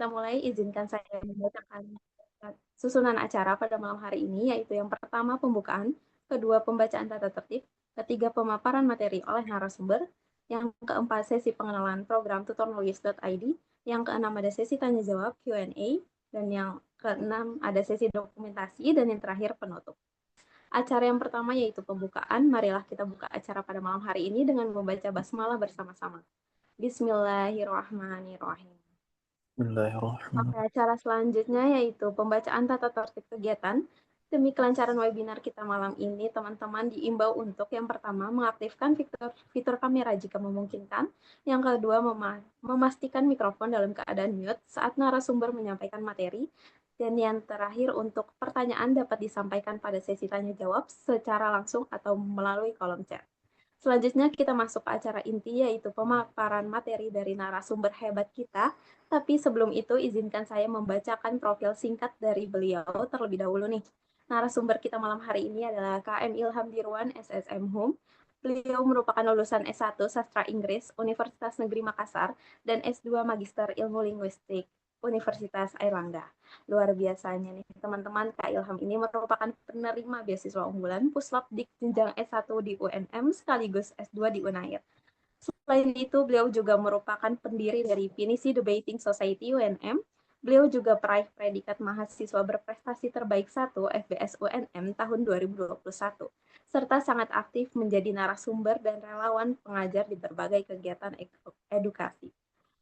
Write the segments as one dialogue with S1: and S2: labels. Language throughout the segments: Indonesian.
S1: kita mulai, izinkan saya membacakan susunan acara pada malam hari ini, yaitu yang pertama pembukaan, kedua pembacaan tata tertib, ketiga pemaparan materi oleh narasumber, yang keempat sesi pengenalan program tutornulis.id, yang keenam ada sesi tanya jawab Q&A, dan yang keenam ada sesi dokumentasi, dan yang terakhir penutup. Acara yang pertama yaitu pembukaan. Marilah kita buka acara pada malam hari ini dengan membaca basmalah bersama-sama. Bismillahirrahmanirrahim. Oke,
S2: Bismillahirrahmanirrahim.
S1: acara selanjutnya yaitu pembacaan tata tertib kegiatan. Demi kelancaran webinar kita malam ini, teman-teman diimbau untuk yang pertama mengaktifkan fitur kamera jika memungkinkan. Yang kedua, memastikan mikrofon dalam keadaan mute saat narasumber menyampaikan materi. Dan yang terakhir, untuk pertanyaan dapat disampaikan pada sesi tanya jawab secara langsung atau melalui kolom chat. Selanjutnya kita masuk ke acara inti, yaitu pemaparan materi dari narasumber hebat kita. Tapi sebelum itu, izinkan saya membacakan profil singkat dari beliau terlebih dahulu nih. Narasumber kita malam hari ini adalah KM Ilham Dirwan, SSM Hum. Beliau merupakan lulusan S1 Sastra Inggris Universitas Negeri Makassar dan S2 Magister Ilmu Linguistik Universitas Airlangga. Luar biasanya nih teman-teman, Kak Ilham ini merupakan penerima beasiswa unggulan Puslap di jenjang S1 di UNM sekaligus S2 di Unair. Selain itu, beliau juga merupakan pendiri dari Pinisi Debating Society UNM. Beliau juga peraih predikat mahasiswa berprestasi terbaik 1 FBS UNM tahun 2021, serta sangat aktif menjadi narasumber dan relawan pengajar di berbagai kegiatan edukasi.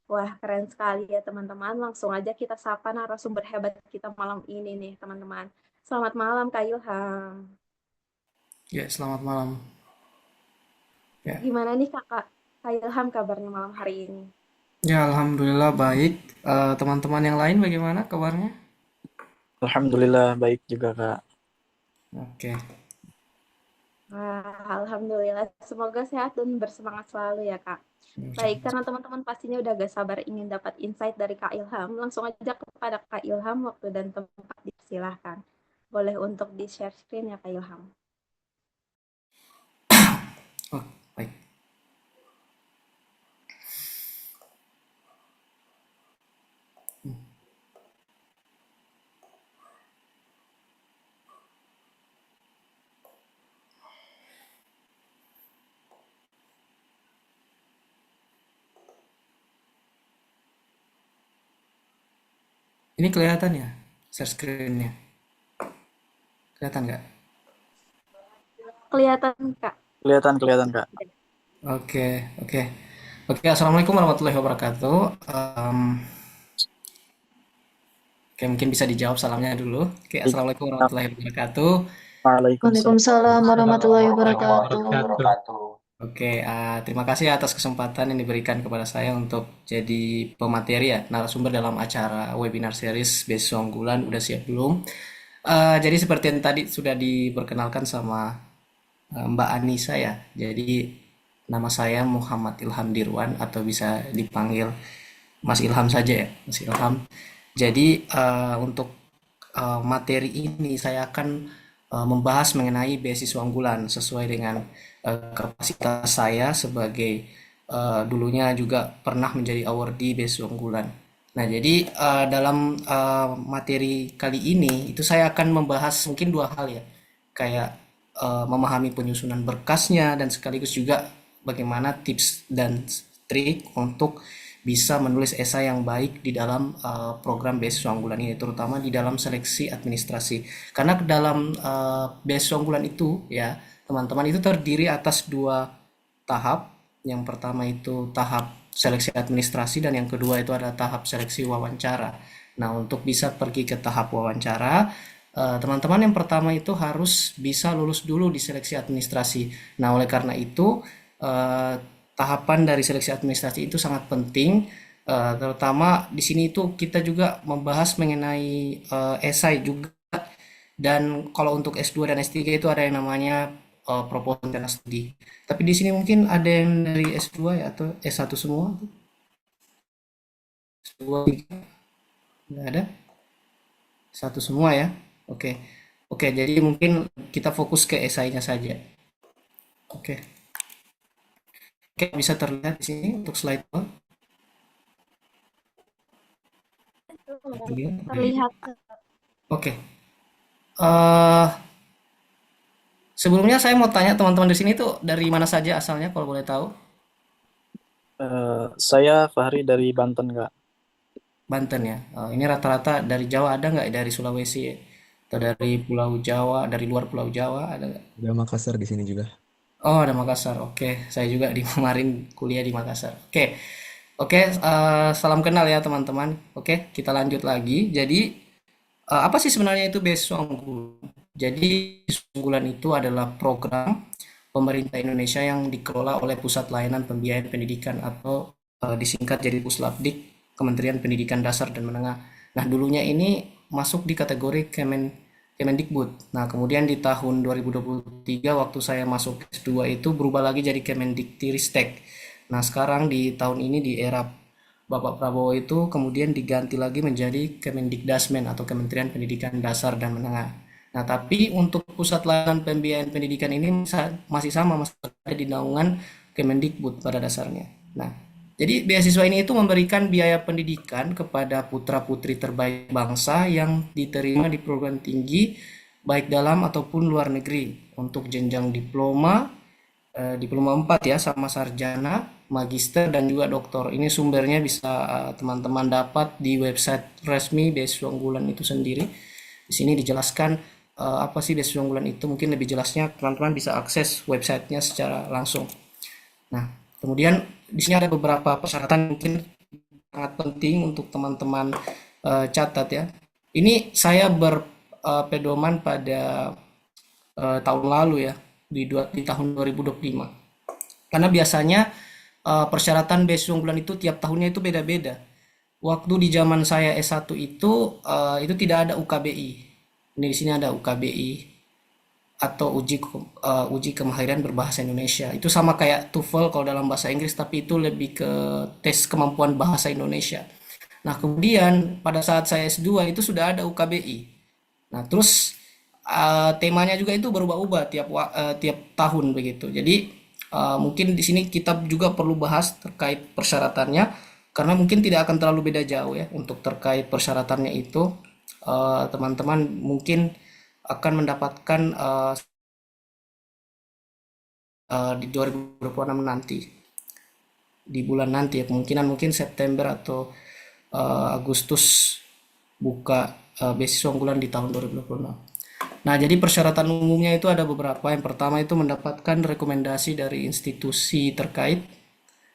S1: Wah, keren sekali ya teman-teman. Langsung aja kita sapa narasumber hebat kita malam ini nih teman-teman. Selamat malam Kak Ilham.
S3: Ya, selamat malam. Ya,
S1: Gimana nih Kakak? Kak Ilham kabarnya malam hari ini?
S3: ya alhamdulillah baik. Teman-teman yang lain bagaimana kabarnya?
S2: Alhamdulillah baik juga Kak.
S3: Oke.
S1: Wah, alhamdulillah. Semoga sehat dan bersemangat selalu ya Kak. Baik, karena teman-teman pastinya udah gak sabar ingin dapat insight dari Kak Ilham, langsung aja kepada Kak Ilham, waktu dan tempat disilahkan. Boleh untuk di-share screen ya Kak Ilham.
S3: Oh, baik. Ini kelihatan ya share screen-nya? Kelihatan nggak?
S1: Kelihatan Kak.
S2: Kelihatan Kak.
S3: Oke, oke. Oke, assalamualaikum warahmatullahi wabarakatuh. Oke, mungkin bisa dijawab salamnya dulu. Oke, assalamualaikum warahmatullahi wabarakatuh.
S2: Waalaikumsalam.
S4: Waalaikumsalam warahmatullahi wabarakatuh.
S3: Oke, terima kasih atas kesempatan yang diberikan kepada saya untuk jadi pemateri ya, narasumber dalam acara webinar series beasiswa unggulan. Udah siap belum? Jadi seperti yang tadi sudah diperkenalkan sama Mbak Anissa ya. Jadi nama saya Muhammad Ilham Dirwan atau bisa dipanggil Mas Ilham saja ya, Mas Ilham. Jadi untuk materi ini saya akan membahas mengenai beasiswa unggulan sesuai dengan kapasitas saya sebagai dulunya juga pernah menjadi awardee beasiswa unggulan. Nah, jadi dalam materi kali ini itu saya akan membahas mungkin dua hal ya, kayak memahami penyusunan berkasnya dan sekaligus juga bagaimana tips dan trik untuk bisa menulis esai yang baik di dalam program beasiswa unggulan ini, terutama di dalam seleksi administrasi. Karena dalam beasiswa unggulan itu ya, teman-teman, itu terdiri atas dua tahap. Yang pertama itu tahap seleksi administrasi dan yang kedua itu ada tahap seleksi wawancara. Nah, untuk bisa pergi ke tahap wawancara, teman-teman yang pertama itu harus bisa lulus dulu di seleksi administrasi. Nah, oleh karena itu eh, tahapan dari seleksi administrasi itu sangat penting, terutama di sini itu kita juga membahas mengenai esai juga, dan kalau untuk S2 dan S3 itu ada yang namanya proposal rencana studi. Tapi di sini mungkin ada yang dari S2 ya atau S1 semua? S2 nggak ada? Satu semua ya. Oke. Oke, jadi mungkin kita fokus ke esainya saja. Oke. Oke, bisa terlihat di sini untuk slide 2. Terlihat?
S1: Terlihat.
S3: Oke. Eh, Sebelumnya saya mau tanya teman-teman di sini tuh dari mana saja asalnya kalau boleh tahu?
S2: Saya Fahri dari Banten, Kak.
S3: Banten ya. Ini rata-rata dari Jawa ada nggak? Dari Sulawesi atau dari Pulau Jawa, dari luar Pulau Jawa ada nggak?
S5: Ada Makassar di sini juga.
S3: Oh, ada Makassar. Oke, saya juga di kemarin kuliah di Makassar. Oke, oke. Salam kenal ya teman-teman. Oke, kita lanjut lagi. Jadi apa sih sebenarnya itu beasiswa unggulan? Jadi beasiswa unggulan itu adalah program pemerintah Indonesia yang dikelola oleh Pusat Layanan Pembiayaan Pendidikan atau disingkat jadi Puslapdik, Kementerian Pendidikan Dasar dan Menengah. Nah, dulunya ini masuk di kategori Kemendikbud. Nah, kemudian di tahun 2023 waktu saya masuk S2 itu berubah lagi jadi Kemendiktiristek. Nah, sekarang di tahun ini di era Bapak Prabowo itu kemudian diganti lagi menjadi Kemendikdasmen atau Kementerian Pendidikan Dasar dan Menengah. Nah, tapi untuk pusat layanan pembiayaan pendidikan ini masih sama, masih ada di naungan Kemendikbud pada dasarnya. Nah, jadi beasiswa ini itu memberikan biaya pendidikan kepada putra-putri terbaik bangsa yang diterima di perguruan tinggi baik dalam ataupun luar negeri untuk jenjang diploma, diploma 4 ya sama sarjana, magister dan juga doktor. Ini sumbernya bisa teman-teman dapat di website resmi beasiswa unggulan itu sendiri. Di sini dijelaskan apa sih beasiswa unggulan itu. Mungkin lebih jelasnya teman-teman bisa akses websitenya secara langsung. Nah, kemudian di sini ada beberapa persyaratan mungkin sangat penting untuk teman-teman catat ya. Ini saya berpedoman pada tahun lalu ya di tahun 2025. Karena biasanya persyaratan beasiswa unggulan itu tiap tahunnya itu beda-beda. Waktu di zaman saya S1 itu tidak ada UKBI. Ini di sini ada UKBI atau uji kemahiran berbahasa Indonesia. Itu sama kayak TOEFL kalau dalam bahasa Inggris, tapi itu lebih ke tes kemampuan bahasa Indonesia. Nah, kemudian pada saat saya S2 itu sudah ada UKBI. Nah, terus temanya juga itu berubah-ubah tiap tahun begitu. Jadi mungkin di sini kita juga perlu bahas terkait persyaratannya karena mungkin tidak akan terlalu beda jauh ya untuk terkait persyaratannya itu teman-teman mungkin akan mendapatkan di 2026 nanti di bulan nanti ya kemungkinan mungkin September atau Agustus buka beasiswa unggulan di tahun 2026. Nah, jadi persyaratan umumnya itu ada beberapa. Yang pertama itu mendapatkan rekomendasi dari institusi terkait.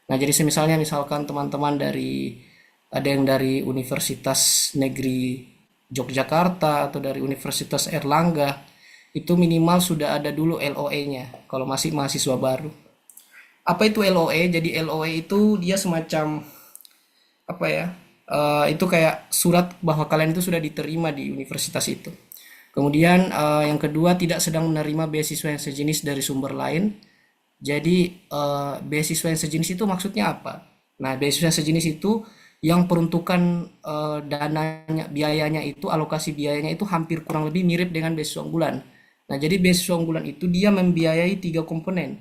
S3: Nah, jadi misalkan teman-teman ada yang dari Universitas Negeri Yogyakarta atau dari Universitas Erlangga, itu minimal sudah ada dulu LOE-nya kalau masih mahasiswa baru. Apa itu LOE? Jadi LOE itu dia semacam apa ya? Itu kayak surat bahwa kalian itu sudah diterima di universitas itu. Kemudian yang kedua tidak sedang menerima beasiswa yang sejenis dari sumber lain. Jadi beasiswa yang sejenis itu maksudnya apa? Nah, beasiswa yang sejenis itu yang peruntukan dananya, biayanya itu, alokasi biayanya itu hampir kurang lebih mirip dengan beasiswa unggulan. Nah, jadi beasiswa unggulan itu dia membiayai 3 komponen.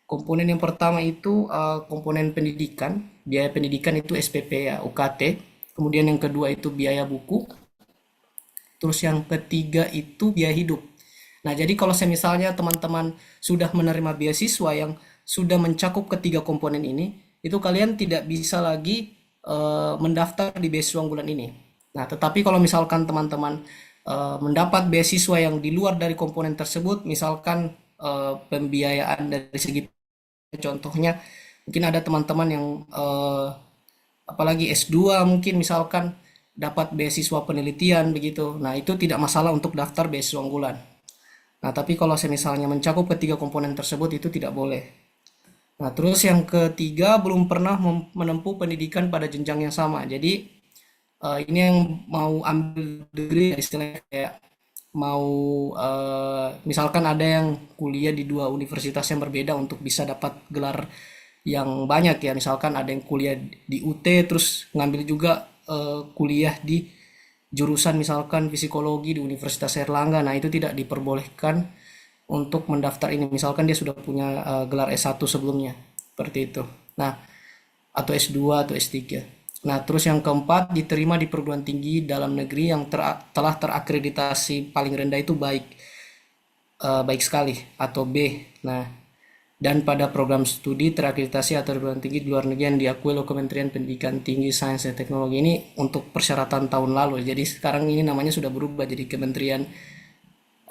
S3: Komponen yang pertama itu komponen pendidikan, biaya pendidikan itu SPP ya, UKT. Kemudian yang kedua itu biaya buku. Terus yang ketiga itu biaya hidup. Nah, jadi kalau misalnya teman-teman sudah menerima beasiswa yang sudah mencakup ketiga komponen ini, itu kalian tidak bisa lagi mendaftar di beasiswa unggulan ini. Nah, tetapi kalau misalkan teman-teman mendapat beasiswa yang di luar dari komponen tersebut, misalkan pembiayaan dari segi contohnya, mungkin ada teman-teman yang apalagi S2 mungkin misalkan dapat beasiswa penelitian begitu. Nah, itu tidak masalah untuk daftar beasiswa unggulan. Nah, tapi kalau misalnya mencakup ketiga komponen tersebut itu tidak boleh. Nah, terus yang ketiga belum pernah menempuh pendidikan pada jenjang yang sama. Jadi ini yang mau ambil degree istilahnya kayak mau misalkan ada yang kuliah di 2 universitas yang berbeda untuk bisa dapat gelar yang banyak ya. Misalkan ada yang kuliah di UT terus ngambil juga kuliah di jurusan misalkan psikologi di Universitas Erlangga. Nah, itu tidak diperbolehkan untuk mendaftar ini. Misalkan dia sudah punya gelar S1 sebelumnya. Seperti itu. Nah, atau S2 atau S3. Nah, terus yang keempat, diterima di perguruan tinggi dalam negeri yang telah terakreditasi paling rendah itu baik sekali atau B. Nah, dan pada program studi terakreditasi atau perguruan tinggi di luar negeri yang diakui oleh Kementerian Pendidikan Tinggi, Sains dan Teknologi ini untuk persyaratan tahun lalu. Jadi sekarang ini namanya sudah berubah jadi Kementerian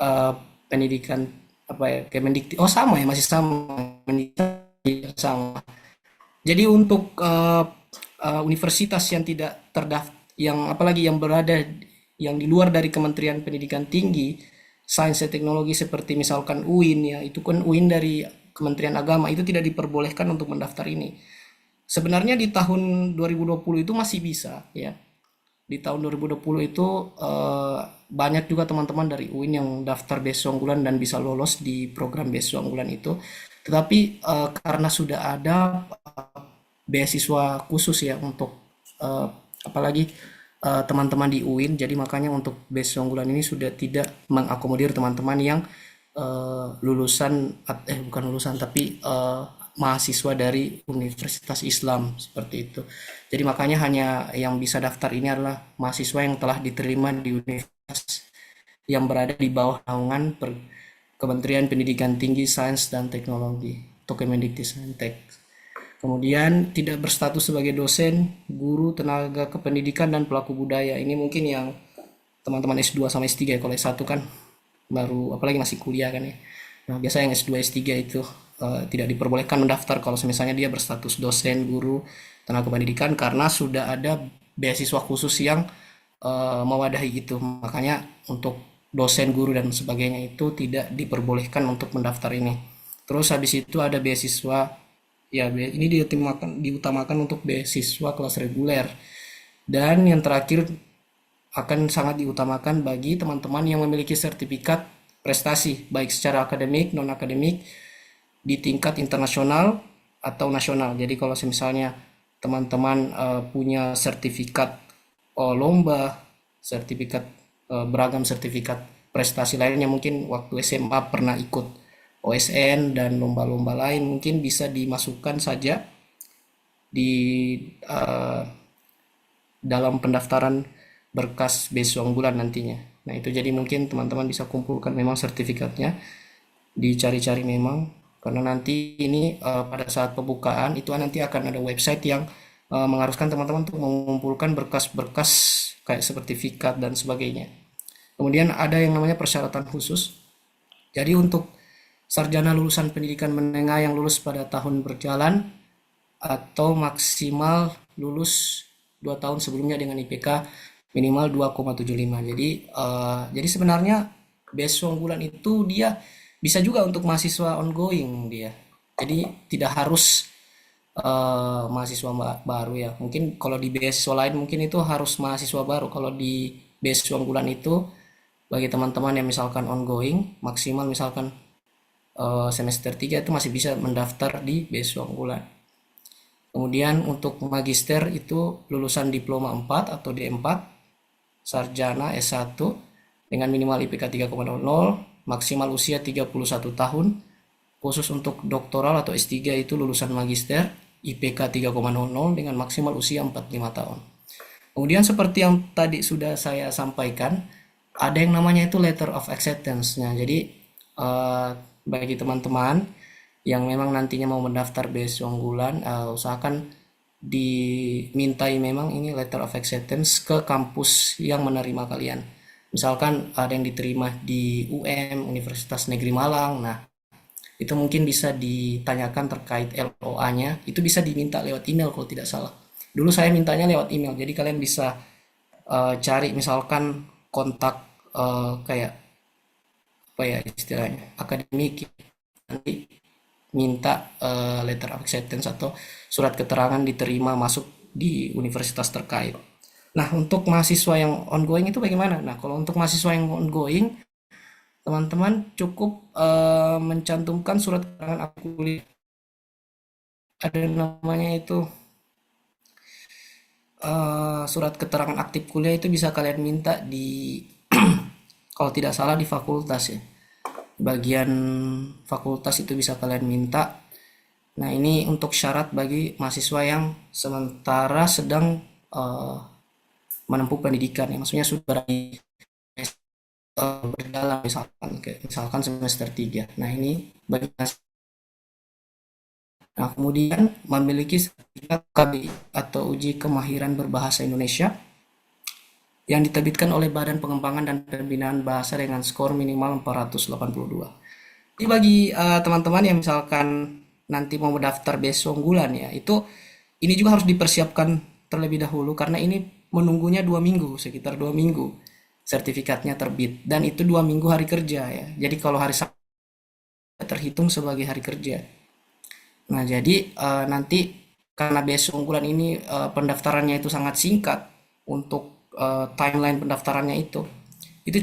S3: eh, Pendidikan apa ya, Kemendikti. Oh, sama ya, masih sama. Sama. Jadi untuk universitas yang tidak terdaftar, yang apalagi yang berada yang di luar dari Kementerian Pendidikan Tinggi, Sains dan Teknologi seperti misalkan UIN ya, itu kan UIN dari Kementerian Agama itu tidak diperbolehkan untuk mendaftar ini. Sebenarnya di tahun 2020 itu masih bisa ya. Di tahun 2020 itu banyak juga teman-teman dari UIN yang daftar beasiswa unggulan dan bisa lolos di program beasiswa unggulan itu. Tetapi karena sudah ada beasiswa khusus ya untuk eh, apalagi teman-teman di UIN, jadi makanya untuk beasiswa unggulan ini sudah tidak mengakomodir teman-teman yang bukan lulusan tapi mahasiswa dari Universitas Islam seperti itu. Jadi makanya hanya yang bisa daftar ini adalah mahasiswa yang telah diterima di universitas yang berada di bawah naungan Kementerian Pendidikan Tinggi, Sains dan Teknologi atau Kemendikbudristek. Kemudian tidak berstatus sebagai dosen, guru, tenaga kependidikan dan pelaku budaya. Ini mungkin yang teman-teman S2 sama S3 ya. Kalau S1 kan baru, apalagi masih kuliah kan ya. Nah, biasanya yang S2, S3 itu tidak diperbolehkan mendaftar kalau misalnya dia berstatus dosen, guru, tenaga pendidikan karena sudah ada beasiswa khusus yang mewadahi itu. Makanya untuk dosen, guru dan sebagainya itu tidak diperbolehkan untuk mendaftar ini. Terus habis itu ada beasiswa ya, ini diutamakan untuk beasiswa kelas reguler. Dan yang terakhir akan sangat diutamakan bagi teman-teman yang memiliki sertifikat prestasi baik secara akademik, non akademik di tingkat internasional atau nasional. Jadi kalau misalnya teman-teman punya sertifikat lomba, sertifikat beragam sertifikat prestasi lainnya, mungkin waktu SMA pernah ikut OSN dan lomba-lomba lain, mungkin bisa dimasukkan saja di dalam pendaftaran berkas beasiswa unggulan nantinya. Nah, itu jadi mungkin teman-teman bisa kumpulkan memang sertifikatnya, dicari-cari memang karena nanti ini pada saat pembukaan itu nanti akan ada website yang mengharuskan teman-teman untuk mengumpulkan berkas-berkas kayak sertifikat dan sebagainya. Kemudian ada yang namanya persyaratan khusus. Jadi untuk sarjana lulusan pendidikan menengah yang lulus pada tahun berjalan atau maksimal lulus 2 tahun sebelumnya dengan IPK minimal 2,75. Jadi sebenarnya beasiswa unggulan itu dia bisa juga untuk mahasiswa ongoing dia. Jadi tidak harus mahasiswa baru ya. Mungkin kalau di beasiswa lain mungkin itu harus mahasiswa baru. Kalau di beasiswa unggulan itu bagi teman-teman yang misalkan ongoing maksimal misalkan semester 3 itu masih bisa mendaftar di beasiswa unggulan. Kemudian untuk magister itu lulusan diploma 4 atau D4, sarjana S1 dengan minimal IPK 3,00, maksimal usia 31 tahun. Khusus untuk doktoral atau S3 itu lulusan magister IPK 3,00 dengan maksimal usia 45 tahun. Kemudian seperti yang tadi sudah saya sampaikan, ada yang namanya itu letter of acceptance-nya. Jadi bagi teman-teman yang memang nantinya mau mendaftar beasiswa unggulan, usahakan dimintai memang ini letter of acceptance ke kampus yang menerima kalian. Misalkan ada yang diterima di UM, Universitas Negeri Malang, nah itu mungkin bisa ditanyakan terkait LOA-nya, itu bisa diminta lewat email kalau tidak salah. Dulu saya mintanya lewat email, jadi kalian bisa cari misalkan kontak kayak apa ya istilahnya akademik, nanti minta letter of acceptance atau surat keterangan diterima masuk di universitas terkait. Nah, untuk mahasiswa yang ongoing itu bagaimana? Nah, kalau untuk mahasiswa yang ongoing, teman-teman cukup mencantumkan surat keterangan aktif kuliah. Ada namanya itu surat keterangan aktif kuliah, itu bisa kalian minta di kalau tidak salah di fakultas ya. Bagian fakultas itu bisa kalian minta. Nah, ini untuk syarat bagi mahasiswa yang sementara sedang eh, menempuh pendidikan ya, maksudnya sudah berani berjalan misalkan semester 3. Nah, ini bagi Nah, kemudian memiliki sertifikat KBI atau uji kemahiran berbahasa Indonesia yang diterbitkan oleh Badan Pengembangan dan Pembinaan Bahasa dengan skor minimal 482. Jadi bagi teman-teman yang misalkan nanti mau mendaftar beasiswa unggulan ya, itu ini juga harus dipersiapkan terlebih dahulu karena ini menunggunya 2 minggu, sekitar 2 minggu sertifikatnya terbit, dan itu 2 minggu hari kerja ya. Jadi kalau hari Sabtu terhitung sebagai hari kerja. Nah, jadi nanti karena beasiswa unggulan ini pendaftarannya itu sangat singkat untuk timeline pendaftarannya itu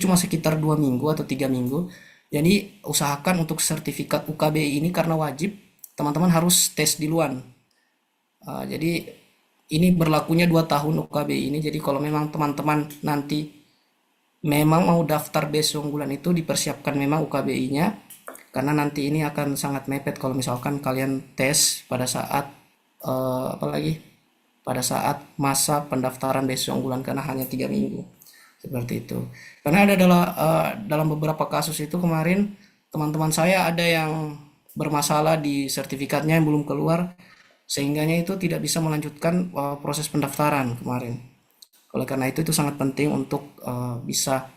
S3: cuma sekitar 2 minggu atau 3 minggu. Jadi usahakan untuk sertifikat UKBI ini karena wajib teman-teman harus tes duluan. Jadi ini berlakunya 2 tahun UKBI ini. Jadi kalau memang teman-teman nanti memang mau daftar beasiswa unggulan itu dipersiapkan memang UKBI-nya, karena nanti ini akan sangat mepet kalau misalkan kalian tes pada saat apalagi pada saat masa pendaftaran beasiswa unggulan karena hanya 3 minggu seperti itu. Karena ada dalam beberapa kasus itu kemarin teman-teman saya ada yang bermasalah di sertifikatnya yang belum keluar, sehingganya itu tidak bisa melanjutkan proses pendaftaran kemarin. Oleh karena itu sangat penting untuk bisa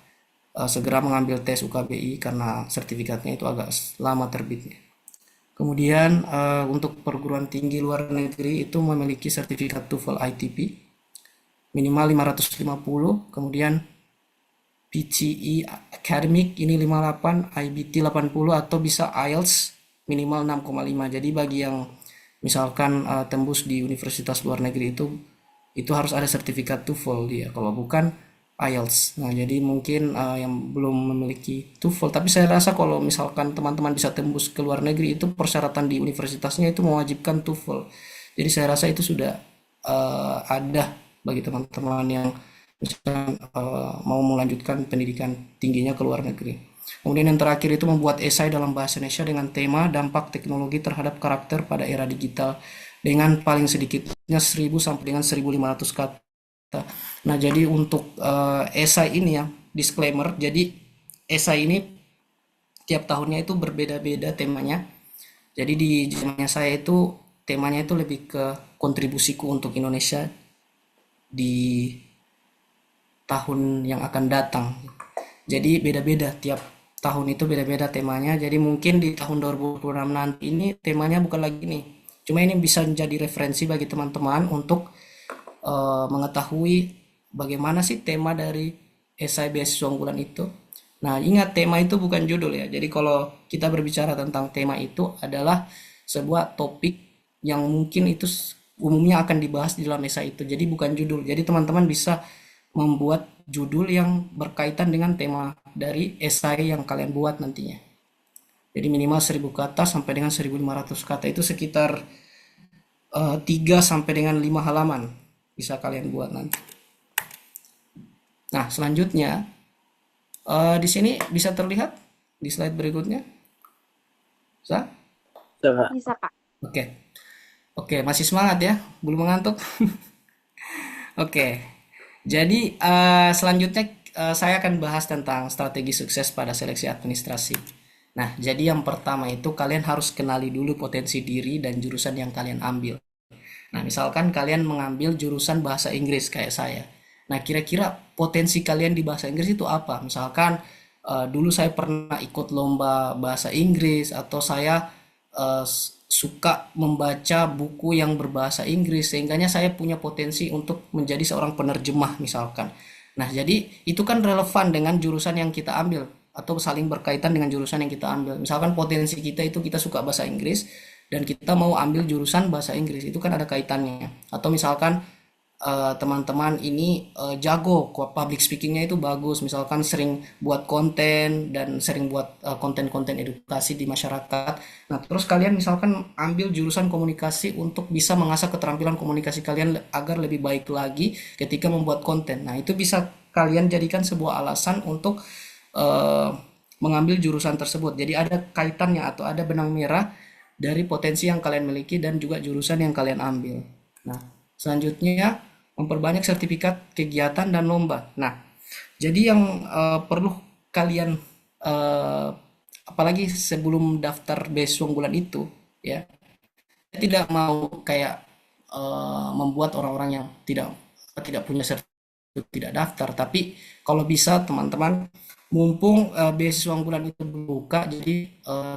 S3: segera mengambil tes UKBI karena sertifikatnya itu agak lama terbitnya. Kemudian untuk perguruan tinggi luar negeri itu memiliki sertifikat TOEFL ITP minimal 550, kemudian PCE Academic ini 58, IBT 80, atau bisa IELTS minimal 6,5. Jadi bagi yang misalkan tembus di universitas luar negeri itu harus ada sertifikat TOEFL dia, kalau bukan IELTS. Nah, jadi mungkin yang belum memiliki TOEFL, tapi saya rasa kalau misalkan teman-teman bisa tembus ke luar negeri itu persyaratan di universitasnya itu mewajibkan TOEFL. Jadi saya rasa itu sudah ada bagi teman-teman yang misalkan mau melanjutkan pendidikan tingginya ke luar negeri. Kemudian yang terakhir itu membuat esai dalam bahasa Indonesia dengan tema dampak teknologi terhadap karakter pada era digital dengan paling sedikitnya 1000 sampai dengan 1500 kata. Nah, jadi untuk esai ini ya, disclaimer, jadi esai ini tiap tahunnya itu berbeda-beda temanya. Jadi di zamannya saya itu temanya itu lebih ke kontribusiku untuk Indonesia di tahun yang akan datang. Jadi beda-beda, tiap tahun itu beda-beda temanya. Jadi mungkin di tahun 2026 nanti ini temanya bukan lagi nih. Cuma ini bisa menjadi referensi bagi teman-teman untuk mengetahui bagaimana sih tema dari esai beasiswa unggulan itu. Nah, ingat tema itu bukan judul ya. Jadi kalau kita berbicara tentang tema itu adalah sebuah topik yang mungkin itu umumnya akan dibahas di dalam esai itu. Jadi bukan judul. Jadi teman-teman bisa membuat judul yang berkaitan dengan tema dari esai yang kalian buat nantinya. Jadi minimal 1000 kata sampai dengan 1500 kata, itu sekitar 3 sampai dengan 5 halaman bisa kalian buat nanti. Nah, selanjutnya di sini bisa terlihat di slide berikutnya. Bisa?
S1: Bisa, Kak.
S3: Oke, masih semangat ya? Belum mengantuk? Oke. Jadi selanjutnya saya akan bahas tentang strategi sukses pada seleksi administrasi. Nah, jadi yang pertama itu kalian harus kenali dulu potensi diri dan jurusan yang kalian ambil. Nah, misalkan kalian mengambil jurusan bahasa Inggris kayak saya. Nah, kira-kira potensi kalian di bahasa Inggris itu apa? Misalkan dulu saya pernah ikut lomba bahasa Inggris, atau saya suka membaca buku yang berbahasa Inggris, sehingganya saya punya potensi untuk menjadi seorang penerjemah misalkan. Nah, jadi itu kan relevan dengan jurusan yang kita ambil atau saling berkaitan dengan jurusan yang kita ambil. Misalkan potensi kita itu kita suka bahasa Inggris dan kita mau ambil jurusan bahasa Inggris, itu kan ada kaitannya. Atau misalkan teman-teman ini jago public speakingnya itu bagus, misalkan sering buat konten dan sering buat konten-konten edukasi di masyarakat. Nah, terus kalian misalkan ambil jurusan komunikasi untuk bisa mengasah keterampilan komunikasi kalian agar lebih baik lagi ketika membuat konten. Nah, itu bisa kalian jadikan sebuah alasan untuk mengambil jurusan tersebut. Jadi ada kaitannya atau ada benang merah dari potensi yang kalian miliki dan juga jurusan yang kalian ambil. Nah, selanjutnya memperbanyak sertifikat kegiatan dan lomba. Nah, jadi yang perlu kalian eh, apalagi sebelum daftar beasiswa unggulan itu, ya, saya tidak mau kayak membuat orang-orang yang tidak tidak punya sertifikat tidak daftar, tapi kalau bisa teman-teman, mumpung beasiswa unggulan itu buka, jadi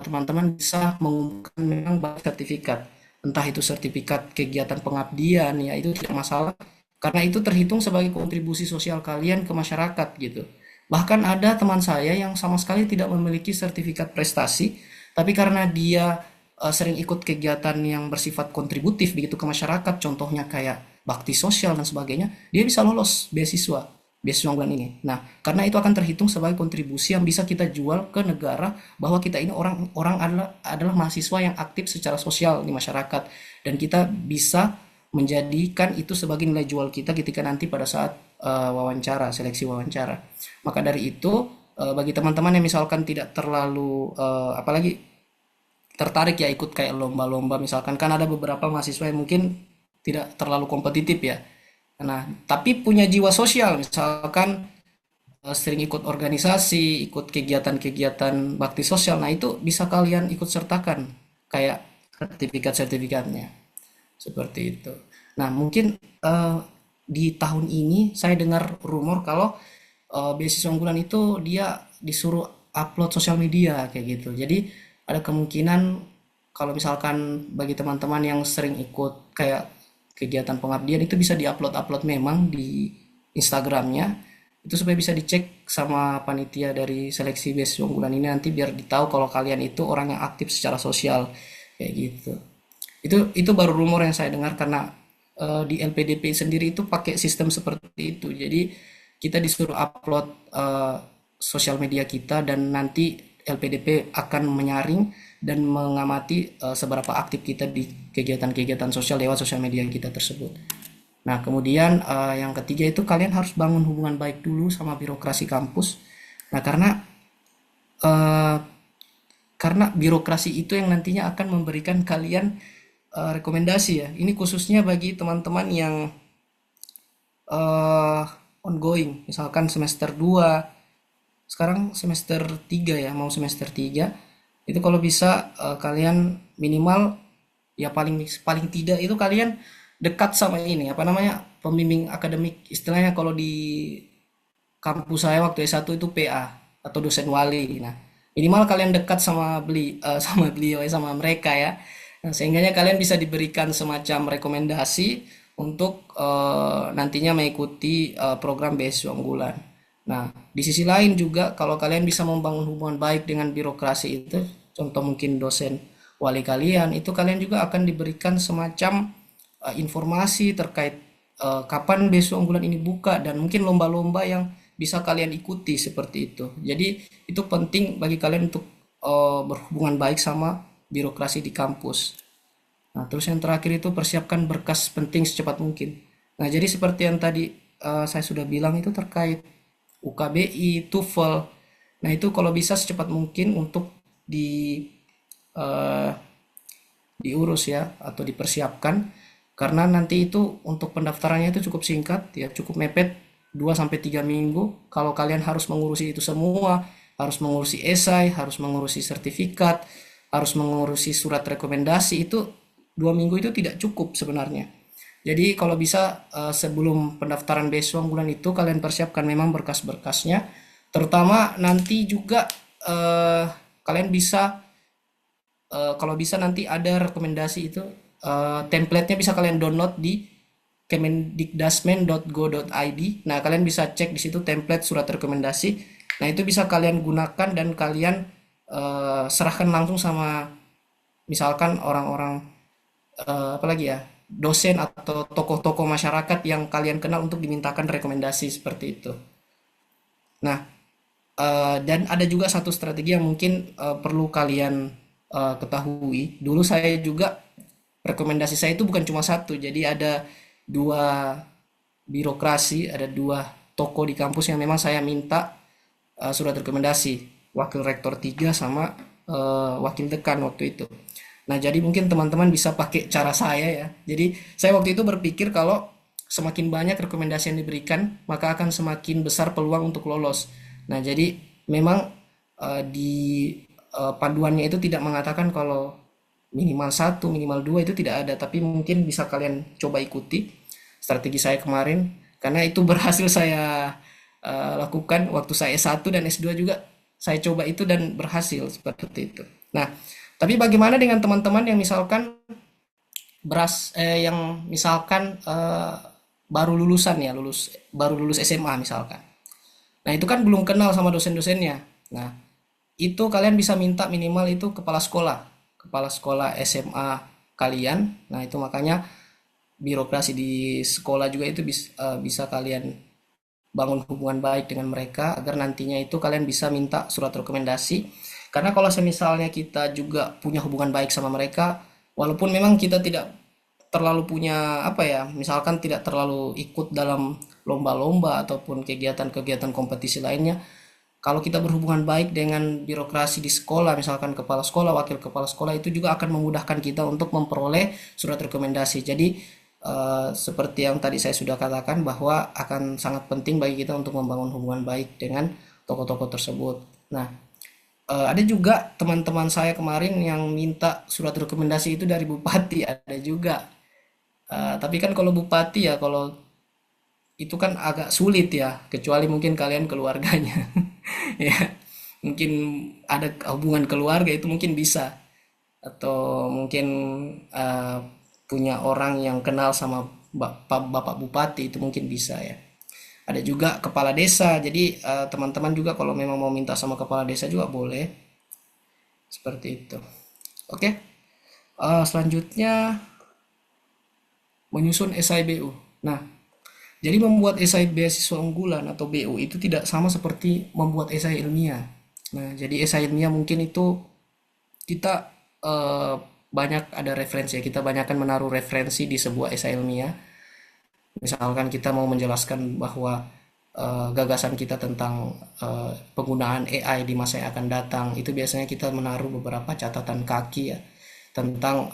S3: teman-teman bisa mengumpulkan memang banyak sertifikat, entah itu sertifikat kegiatan pengabdian, ya itu tidak masalah, karena itu terhitung sebagai kontribusi sosial kalian ke masyarakat gitu. Bahkan ada teman saya yang sama sekali tidak memiliki sertifikat prestasi, tapi karena dia sering ikut kegiatan yang bersifat kontributif begitu ke masyarakat, contohnya kayak bakti sosial dan sebagainya, dia bisa lolos beasiswa unggulan ini. Nah, karena itu akan terhitung sebagai kontribusi yang bisa kita jual ke negara bahwa kita ini orang-orang adalah mahasiswa yang aktif secara sosial di masyarakat, dan kita bisa menjadikan itu sebagai nilai jual kita ketika nanti pada saat seleksi wawancara. Maka dari itu, bagi teman-teman yang misalkan tidak terlalu apalagi tertarik ya ikut kayak lomba-lomba, misalkan kan ada beberapa mahasiswa yang mungkin tidak terlalu kompetitif ya. Nah, tapi punya jiwa sosial, misalkan sering ikut organisasi, ikut kegiatan-kegiatan bakti sosial. Nah, itu bisa kalian ikut sertakan kayak sertifikat-sertifikatnya. Seperti itu. Nah, mungkin di tahun ini saya dengar rumor kalau beasiswa unggulan itu dia disuruh upload sosial media kayak gitu. Jadi ada kemungkinan kalau misalkan bagi teman-teman yang sering ikut kayak kegiatan pengabdian itu bisa diupload-upload memang di Instagramnya, itu supaya bisa dicek sama panitia dari seleksi beasiswa unggulan ini, nanti biar ditahu kalau kalian itu orang yang aktif secara sosial kayak gitu. Itu baru rumor yang saya dengar, karena di LPDP sendiri itu pakai sistem seperti itu. Jadi kita disuruh upload sosial media kita, dan nanti LPDP akan menyaring dan mengamati seberapa aktif kita di kegiatan-kegiatan sosial lewat sosial media kita tersebut. Nah, kemudian yang ketiga itu kalian harus bangun hubungan baik dulu sama birokrasi kampus. Nah, eh, karena birokrasi itu yang nantinya akan memberikan kalian rekomendasi ya. Ini khususnya bagi teman-teman yang eh, ongoing, misalkan semester 2, sekarang semester 3 ya, mau semester 3. Itu kalau bisa kalian minimal ya paling paling tidak itu kalian dekat sama ini apa namanya pembimbing akademik, istilahnya kalau di kampus saya waktu S1 itu PA atau dosen wali. Nah, minimal kalian dekat sama sama beliau sama mereka ya. Nah, sehingganya kalian bisa diberikan semacam rekomendasi untuk nantinya mengikuti program beasiswa unggulan. Nah, di sisi lain juga kalau kalian bisa membangun hubungan baik dengan birokrasi itu, contoh mungkin dosen wali kalian, itu kalian juga akan diberikan semacam informasi terkait kapan beasiswa unggulan ini buka, dan mungkin lomba-lomba yang bisa kalian ikuti seperti itu. Jadi itu penting bagi kalian untuk berhubungan baik sama birokrasi di kampus. Nah, terus yang terakhir itu persiapkan berkas penting secepat mungkin. Nah, jadi seperti yang tadi saya sudah bilang itu terkait UKBI, TOEFL. Nah, itu kalau bisa secepat mungkin untuk eh, diurus ya atau dipersiapkan, karena nanti itu untuk pendaftarannya itu cukup singkat ya, cukup mepet 2 sampai 3 minggu. Kalau kalian harus mengurusi itu semua, harus mengurusi esai, harus mengurusi sertifikat, harus mengurusi surat rekomendasi, itu 2 minggu itu tidak cukup sebenarnya. Jadi kalau bisa sebelum pendaftaran beasiswa unggulan itu kalian persiapkan memang berkas-berkasnya. Terutama nanti juga kalian bisa kalau bisa nanti ada rekomendasi itu template-nya bisa kalian download di kemendikdasmen.go.id. Nah, kalian bisa cek di situ template surat rekomendasi. Nah, itu bisa kalian gunakan dan kalian serahkan langsung sama misalkan orang-orang apalagi ya, dosen atau tokoh-tokoh masyarakat yang kalian kenal untuk dimintakan rekomendasi seperti itu. Nah, dan ada juga satu strategi yang mungkin perlu kalian ketahui. Dulu saya juga rekomendasi saya itu bukan cuma satu, jadi ada 2 birokrasi, ada 2 tokoh di kampus yang memang saya minta surat rekomendasi, wakil rektor 3 sama wakil dekan waktu itu. Nah, jadi mungkin teman-teman bisa pakai cara saya ya. Jadi saya waktu itu berpikir kalau semakin banyak rekomendasi yang diberikan, maka akan semakin besar peluang untuk lolos. Nah, jadi memang di panduannya itu tidak mengatakan kalau minimal satu, minimal dua itu tidak ada, tapi mungkin bisa kalian coba ikuti strategi saya kemarin, karena itu berhasil saya lakukan waktu saya S1 dan S2 juga saya coba itu dan berhasil seperti itu. Nah, tapi bagaimana dengan teman-teman yang misalkan yang misalkan baru lulusan ya, baru lulus SMA misalkan. Nah, itu kan belum kenal sama dosen-dosennya. Nah, itu kalian bisa minta minimal itu kepala sekolah SMA kalian. Nah, itu makanya birokrasi di sekolah juga itu bisa kalian bangun hubungan baik dengan mereka agar nantinya itu kalian bisa minta surat rekomendasi. Karena kalau misalnya kita juga punya hubungan baik sama mereka, walaupun memang kita tidak terlalu punya apa ya, misalkan tidak terlalu ikut dalam lomba-lomba ataupun kegiatan-kegiatan kompetisi lainnya, kalau kita berhubungan baik dengan birokrasi di sekolah, misalkan kepala sekolah, wakil kepala sekolah, itu juga akan memudahkan kita untuk memperoleh surat rekomendasi. Jadi seperti yang tadi saya sudah katakan bahwa akan sangat penting bagi kita untuk membangun hubungan baik dengan tokoh-tokoh tersebut. Nah, ada juga teman-teman saya kemarin yang minta surat rekomendasi itu dari bupati, ada juga. Tapi kan kalau bupati ya, kalau itu kan agak sulit ya, kecuali mungkin kalian keluarganya. Ya, mungkin ada hubungan keluarga itu mungkin bisa, atau mungkin eh, punya orang yang kenal sama bapak bupati itu mungkin bisa ya. Ada juga kepala desa, jadi teman-teman juga kalau memang mau minta sama kepala desa juga boleh, seperti itu. Oke. Selanjutnya menyusun esai BU. Nah, jadi membuat esai beasiswa unggulan atau BU itu tidak sama seperti membuat esai ilmiah. Nah, jadi esai ilmiah mungkin itu kita banyak ada referensi ya, kita banyakkan menaruh referensi di sebuah esai ilmiah. Misalkan kita mau menjelaskan bahwa gagasan kita tentang penggunaan AI di masa yang akan datang, itu biasanya kita menaruh beberapa catatan kaki ya tentang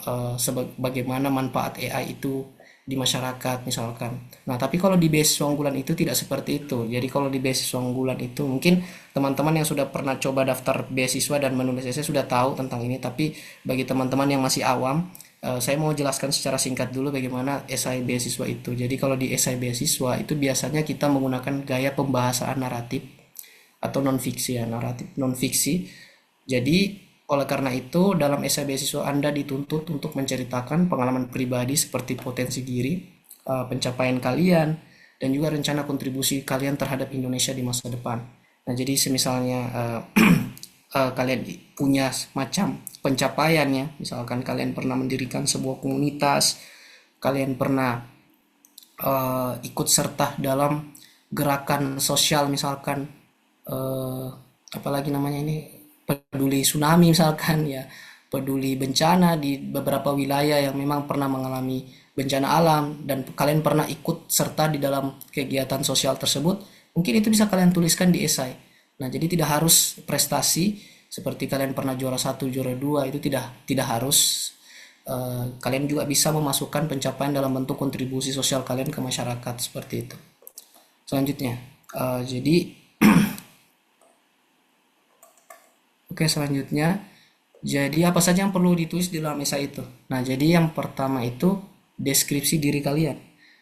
S3: bagaimana manfaat AI itu di masyarakat misalkan. Nah, tapi kalau di beasiswa unggulan itu tidak seperti itu. Jadi kalau di beasiswa unggulan itu mungkin teman-teman yang sudah pernah coba daftar beasiswa dan menulis esai sudah tahu tentang ini, tapi bagi teman-teman yang masih awam, saya mau jelaskan secara singkat dulu bagaimana esai beasiswa itu. Jadi kalau di esai beasiswa itu biasanya kita menggunakan gaya pembahasan naratif atau non fiksi ya, naratif non fiksi. Jadi oleh karena itu, dalam esai beasiswa Anda dituntut untuk menceritakan pengalaman pribadi seperti potensi diri, pencapaian kalian, dan juga rencana kontribusi kalian terhadap Indonesia di masa depan. Nah, jadi semisalnya kalian punya macam pencapaiannya, misalkan kalian pernah mendirikan sebuah komunitas, kalian pernah ikut serta dalam gerakan sosial, misalkan apalagi namanya ini, peduli tsunami misalkan ya, peduli bencana di beberapa wilayah yang memang pernah mengalami bencana alam, dan kalian pernah ikut serta di dalam kegiatan sosial tersebut, mungkin itu bisa kalian tuliskan di esai. Nah, jadi tidak harus prestasi seperti kalian pernah juara 1, juara 2, itu tidak harus. Kalian juga bisa memasukkan pencapaian dalam bentuk kontribusi sosial kalian ke masyarakat seperti itu. Selanjutnya, jadi oke, selanjutnya, jadi apa saja yang perlu ditulis di dalam esai itu? Nah, jadi yang pertama itu deskripsi diri kalian.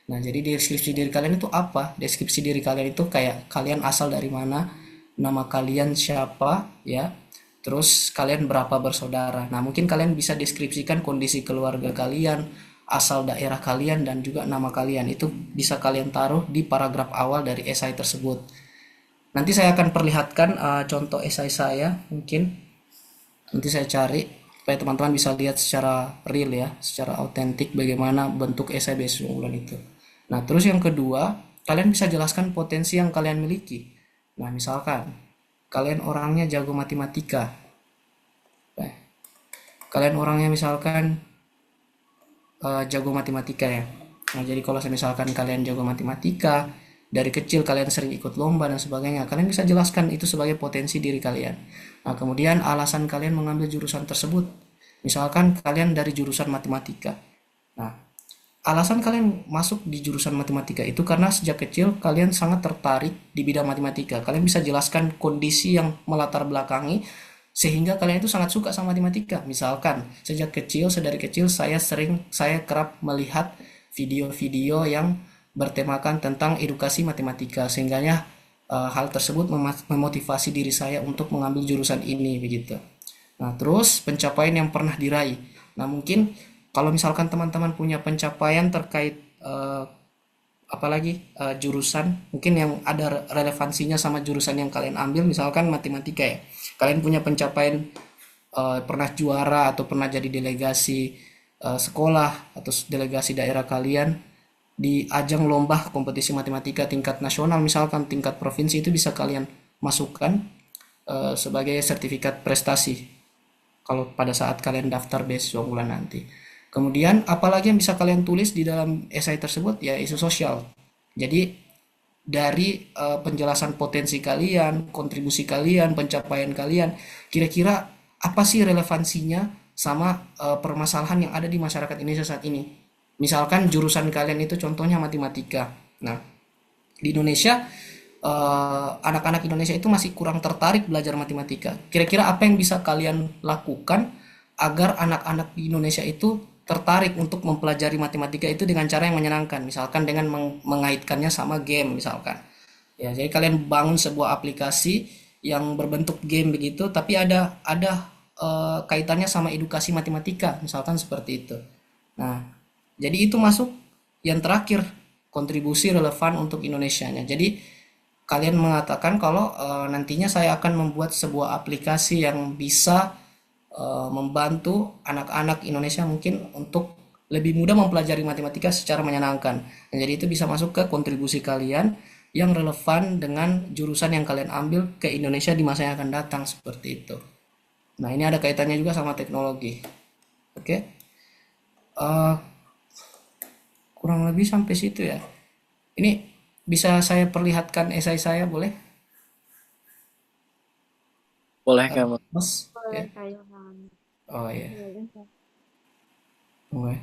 S3: Nah, jadi deskripsi diri kalian itu apa? Deskripsi diri kalian itu kayak kalian asal dari mana, nama kalian siapa, ya, terus kalian berapa bersaudara. Nah, mungkin kalian bisa deskripsikan kondisi keluarga kalian, asal daerah kalian, dan juga nama kalian. Itu bisa kalian taruh di paragraf awal dari esai tersebut. Nanti saya akan perlihatkan contoh esai saya, mungkin nanti saya cari supaya teman-teman bisa lihat secara real ya, secara autentik bagaimana bentuk esai beasiswa unggulan itu. Nah, terus yang kedua, kalian bisa jelaskan potensi yang kalian miliki. Nah, misalkan kalian orangnya jago matematika. Nah, kalian orangnya misalkan jago matematika ya. Nah, jadi kalau misalkan kalian jago matematika, dari kecil kalian sering ikut lomba dan sebagainya, kalian bisa jelaskan itu sebagai potensi diri kalian. Nah, kemudian alasan kalian mengambil jurusan tersebut. Misalkan kalian dari jurusan matematika. Nah, alasan kalian masuk di jurusan matematika itu karena sejak kecil kalian sangat tertarik di bidang matematika. Kalian bisa jelaskan kondisi yang melatar belakangi sehingga kalian itu sangat suka sama matematika. Misalkan sejak kecil, sedari kecil saya kerap melihat video-video yang bertemakan tentang edukasi matematika sehingga hal tersebut memotivasi diri saya untuk mengambil jurusan ini begitu. Nah, terus pencapaian yang pernah diraih. Nah, mungkin kalau misalkan teman-teman punya pencapaian terkait apalagi jurusan mungkin yang ada relevansinya sama jurusan yang kalian ambil, misalkan matematika ya. Kalian punya pencapaian pernah juara atau pernah jadi delegasi sekolah atau delegasi daerah kalian di ajang lomba kompetisi matematika tingkat nasional, misalkan tingkat provinsi, itu bisa kalian masukkan sebagai sertifikat prestasi kalau pada saat kalian daftar beasiswa unggulan nanti. Kemudian apalagi yang bisa kalian tulis di dalam esai tersebut ya isu sosial. Jadi dari penjelasan potensi kalian, kontribusi kalian, pencapaian kalian, kira-kira apa sih relevansinya sama permasalahan yang ada di masyarakat Indonesia saat ini. Misalkan jurusan kalian itu contohnya matematika. Nah, di Indonesia anak-anak Indonesia itu masih kurang tertarik belajar matematika. Kira-kira apa yang bisa kalian lakukan agar anak-anak di Indonesia itu tertarik untuk mempelajari matematika itu dengan cara yang menyenangkan, misalkan dengan mengaitkannya sama game misalkan. Ya, jadi kalian bangun sebuah aplikasi yang berbentuk game begitu, tapi ada kaitannya sama edukasi matematika, misalkan seperti itu. Nah, jadi itu masuk yang terakhir, kontribusi relevan untuk Indonesianya. Jadi kalian mengatakan kalau nantinya saya akan membuat sebuah aplikasi yang bisa membantu anak-anak Indonesia mungkin untuk lebih mudah mempelajari matematika secara menyenangkan. Dan jadi itu bisa masuk ke kontribusi kalian yang relevan dengan jurusan yang kalian ambil ke Indonesia di masa yang akan datang, seperti itu. Nah, ini ada kaitannya juga sama teknologi. Oke. Eh, kurang lebih sampai situ ya. Ini bisa saya perlihatkan esai saya, boleh?
S2: Boleh Kak, Mas.
S3: Mas?
S1: Boleh,
S3: Ya.
S1: Kak Ilham.
S3: Oh ya.
S1: Iya.
S3: Boleh.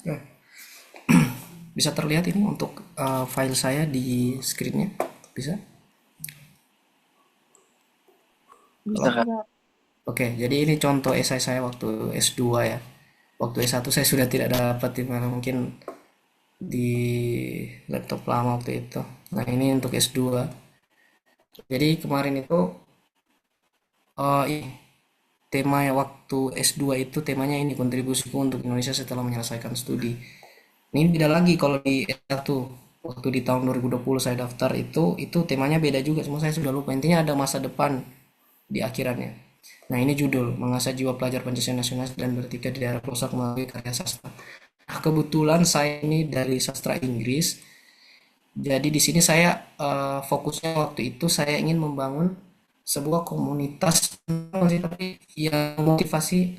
S3: Ya. Bisa terlihat ini untuk file saya di screen-nya? Bisa?
S2: Bisa Kak.
S3: Oke, jadi ini contoh esai saya waktu S2 ya. Waktu S1 saya sudah tidak dapat di mana, mungkin di laptop lama waktu itu. Nah, ini untuk S2. Jadi kemarin itu tema waktu S2 itu temanya ini, kontribusiku untuk Indonesia setelah menyelesaikan studi. Ini beda lagi kalau di S1. Waktu di tahun 2020 saya daftar itu temanya beda juga. Semua saya sudah lupa. Intinya ada masa depan di akhirannya. Nah, ini judul Mengasah Jiwa Pelajar Pancasila Nasionalis dan Bertiga di Daerah Pelosok Melalui Karya Sastra. Nah, kebetulan saya ini dari sastra Inggris. Jadi di sini saya fokusnya waktu itu saya ingin membangun sebuah komunitas tapi yang motivasi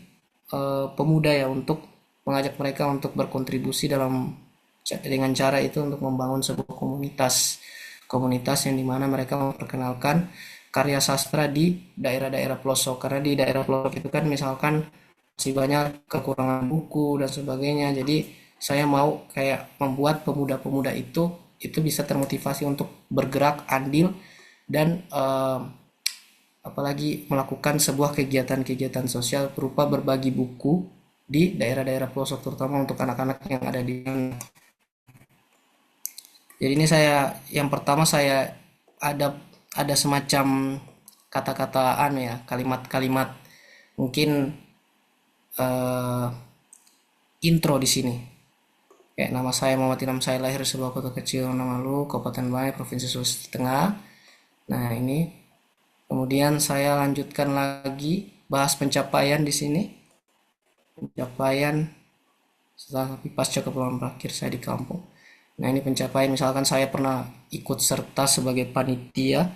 S3: pemuda ya untuk mengajak mereka untuk berkontribusi dalam dengan cara itu untuk membangun sebuah komunitas yang dimana mereka memperkenalkan karya sastra di daerah-daerah pelosok karena di daerah pelosok itu kan misalkan masih banyak kekurangan buku dan sebagainya jadi saya mau kayak membuat pemuda-pemuda itu bisa termotivasi untuk bergerak andil dan apalagi melakukan sebuah kegiatan-kegiatan sosial berupa berbagi buku di daerah-daerah pelosok terutama untuk anak-anak yang ada di sana. Jadi ini saya yang pertama saya ada semacam kata-kata ya, kalimat-kalimat mungkin eh, intro di sini. Kayak nama saya Muhammad Ilham, saya lahir di sebuah kota kecil nama Lu, Kabupaten Bangli, Provinsi Sulawesi Tengah. Nah, ini kemudian saya lanjutkan lagi bahas pencapaian di sini. Pencapaian setelah pasca kepulauan berakhir saya di kampung. Nah, ini pencapaian misalkan saya pernah ikut serta sebagai panitia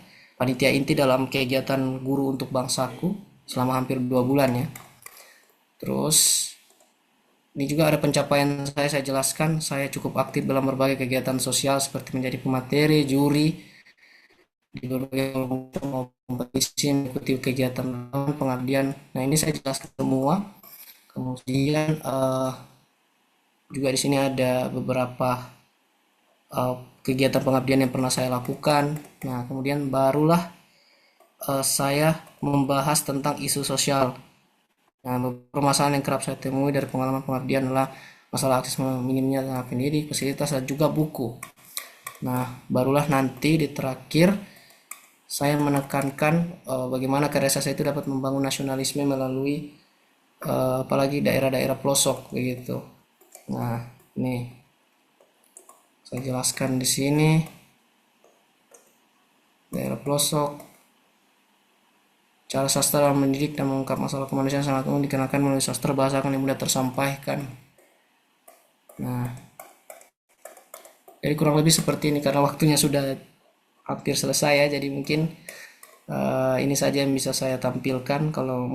S3: inti dalam kegiatan guru untuk bangsaku selama hampir 2 bulan ya. Terus ini juga ada pencapaian saya jelaskan, saya cukup aktif dalam berbagai kegiatan sosial seperti menjadi pemateri, juri, di berbagai kompetisi, mengikuti kegiatan pengabdian. Nah, ini saya jelaskan semua. Kemudian juga di sini ada beberapa kegiatan pengabdian yang pernah saya lakukan. Nah, kemudian barulah saya membahas tentang isu sosial. Nah, permasalahan yang kerap saya temui dari pengalaman pengabdian adalah masalah akses minimnya tenaga pendidik, fasilitas, dan juga buku. Nah, barulah nanti di terakhir saya menekankan bagaimana karya saya itu dapat membangun nasionalisme melalui apalagi daerah-daerah pelosok begitu. Nah, ini saya jelaskan di sini daerah pelosok. Cara sastra dalam mendidik dan mengungkap masalah kemanusiaan sangat umum dikenakan melalui sastra bahasa akan mudah tersampaikan. Nah, jadi kurang lebih seperti ini karena waktunya sudah hampir selesai ya. Jadi mungkin ini saja yang bisa saya tampilkan. Kalau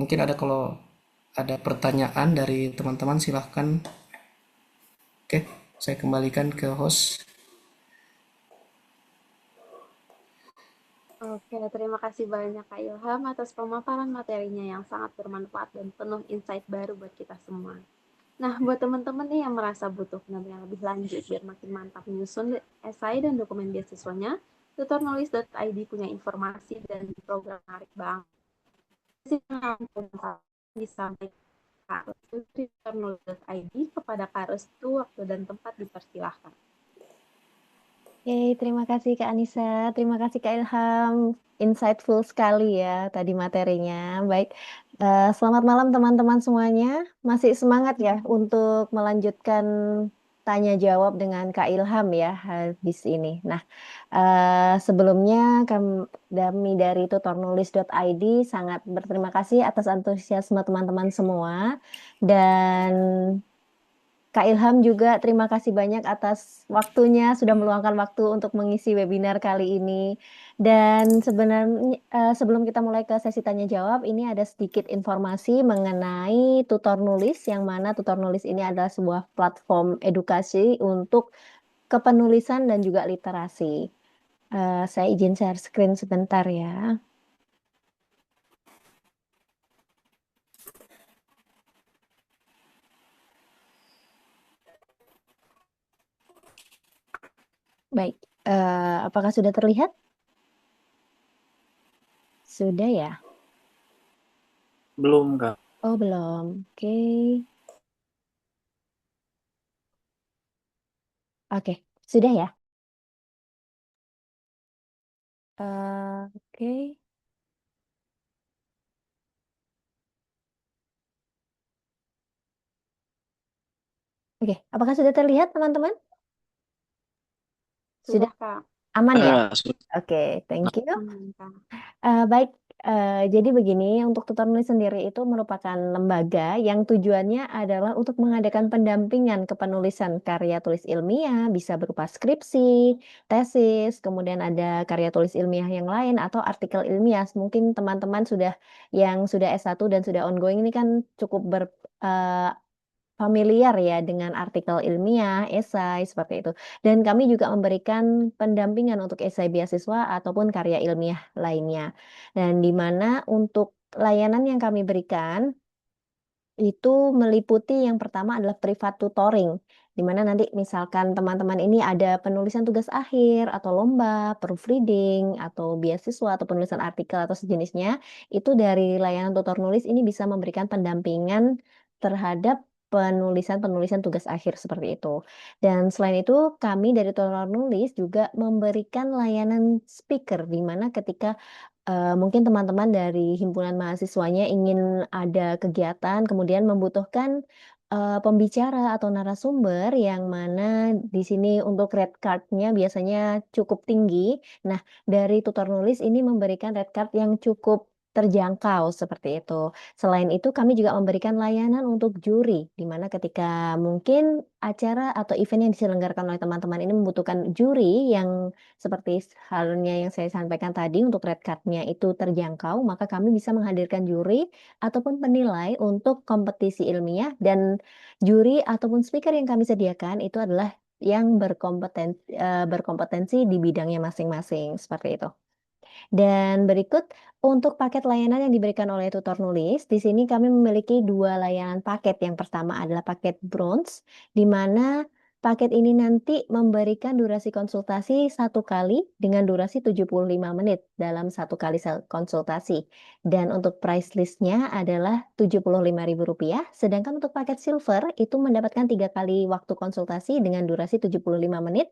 S3: ada pertanyaan dari teman-teman silahkan. Oke, saya kembalikan ke host.
S1: Oke, terima kasih banyak Kak Ilham atas pemaparan materinya yang sangat bermanfaat dan penuh insight baru buat kita semua. Nah, buat teman-teman nih yang merasa butuh pendampingan lebih lanjut biar makin mantap menyusun esai dan dokumen beasiswanya, tutornulis.id punya informasi dan program menarik banget. Disampaikan tutornulis.id kepada Kak Restu, waktu dan tempat dipersilahkan.
S4: Oke, terima kasih Kak Anissa, terima kasih Kak Ilham. Insightful sekali ya tadi materinya. Baik, selamat malam teman-teman semuanya. Masih semangat ya untuk melanjutkan tanya jawab dengan Kak Ilham ya habis ini. Nah, sebelumnya kami dari tutornulis.id sangat berterima kasih atas antusiasme teman-teman semua dan Kak Ilham juga terima kasih banyak atas waktunya, sudah meluangkan waktu untuk mengisi webinar kali ini. Dan sebenarnya sebelum kita mulai ke sesi tanya jawab, ini ada sedikit informasi mengenai tutor nulis, yang mana tutor nulis ini adalah sebuah platform edukasi untuk kepenulisan dan juga literasi. Saya izin share screen sebentar ya. Baik, apakah sudah terlihat? Sudah ya?
S2: Belum, Kak.
S4: Oh, belum. Oke. Oke, sudah ya? Oke. Oke, apakah sudah terlihat teman-teman? Sudah
S1: Sudah, Kak.
S4: aman ya?
S2: Sudah.
S4: Oke, thank you.
S1: Aman, Kak.
S4: Baik, jadi begini, untuk tutor nulis sendiri itu merupakan lembaga yang tujuannya adalah untuk mengadakan pendampingan kepenulisan karya tulis ilmiah, bisa berupa skripsi, tesis, kemudian ada karya tulis ilmiah yang lain atau artikel ilmiah. Mungkin teman-teman yang sudah S1 dan sudah ongoing ini kan cukup eh, familiar ya dengan artikel ilmiah, esai, seperti itu. Dan kami juga memberikan pendampingan untuk esai beasiswa ataupun karya ilmiah lainnya. Dan di mana untuk layanan yang kami berikan itu meliputi yang pertama adalah privat tutoring, di mana nanti misalkan teman-teman ini ada penulisan tugas akhir atau lomba, proofreading, atau beasiswa atau penulisan artikel atau sejenisnya, itu dari layanan tutor nulis ini bisa memberikan pendampingan terhadap penulisan-penulisan tugas akhir seperti itu. Dan selain itu, kami dari tutor nulis juga memberikan layanan speaker, di mana ketika mungkin teman-teman dari himpunan mahasiswanya ingin ada kegiatan, kemudian membutuhkan pembicara atau narasumber yang mana di sini untuk red card-nya biasanya cukup tinggi. Nah, dari tutor nulis ini memberikan red card yang cukup terjangkau seperti itu. Selain itu, kami juga memberikan layanan untuk juri, di mana ketika mungkin acara atau event yang diselenggarakan oleh teman-teman ini membutuhkan juri yang seperti halnya yang saya sampaikan tadi untuk red card-nya itu terjangkau, maka kami bisa menghadirkan juri ataupun penilai untuk kompetisi ilmiah dan juri ataupun speaker yang kami sediakan itu adalah yang berkompetensi di bidangnya masing-masing seperti itu. Dan berikut untuk paket layanan yang diberikan oleh tutor nulis, di sini kami memiliki dua layanan paket. Yang pertama adalah paket bronze, di mana paket ini nanti memberikan durasi konsultasi satu kali dengan durasi 75 menit dalam satu kali konsultasi. Dan untuk price listnya adalah Rp75.000, sedangkan untuk paket silver itu mendapatkan tiga kali waktu konsultasi dengan durasi 75 menit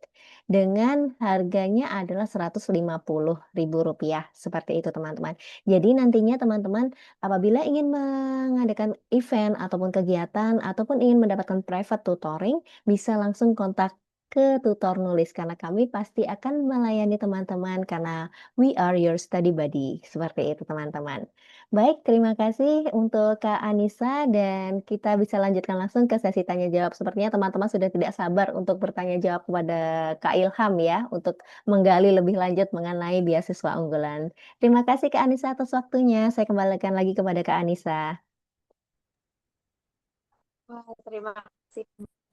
S4: dengan harganya adalah Rp150.000. Seperti itu teman-teman. Jadi nantinya teman-teman apabila ingin mengadakan event ataupun kegiatan ataupun ingin mendapatkan private tutoring, bisa langsung kontak ke tutor nulis karena kami pasti akan melayani teman-teman karena we are your study buddy. Seperti itu teman-teman. Baik, terima kasih untuk Kak Anissa dan kita bisa lanjutkan langsung ke sesi tanya jawab. Sepertinya teman-teman sudah tidak sabar untuk bertanya jawab kepada Kak Ilham ya untuk menggali lebih lanjut mengenai beasiswa unggulan. Terima kasih Kak Anissa atas waktunya. Saya kembalikan lagi kepada Kak Anissa.
S1: Wah, terima kasih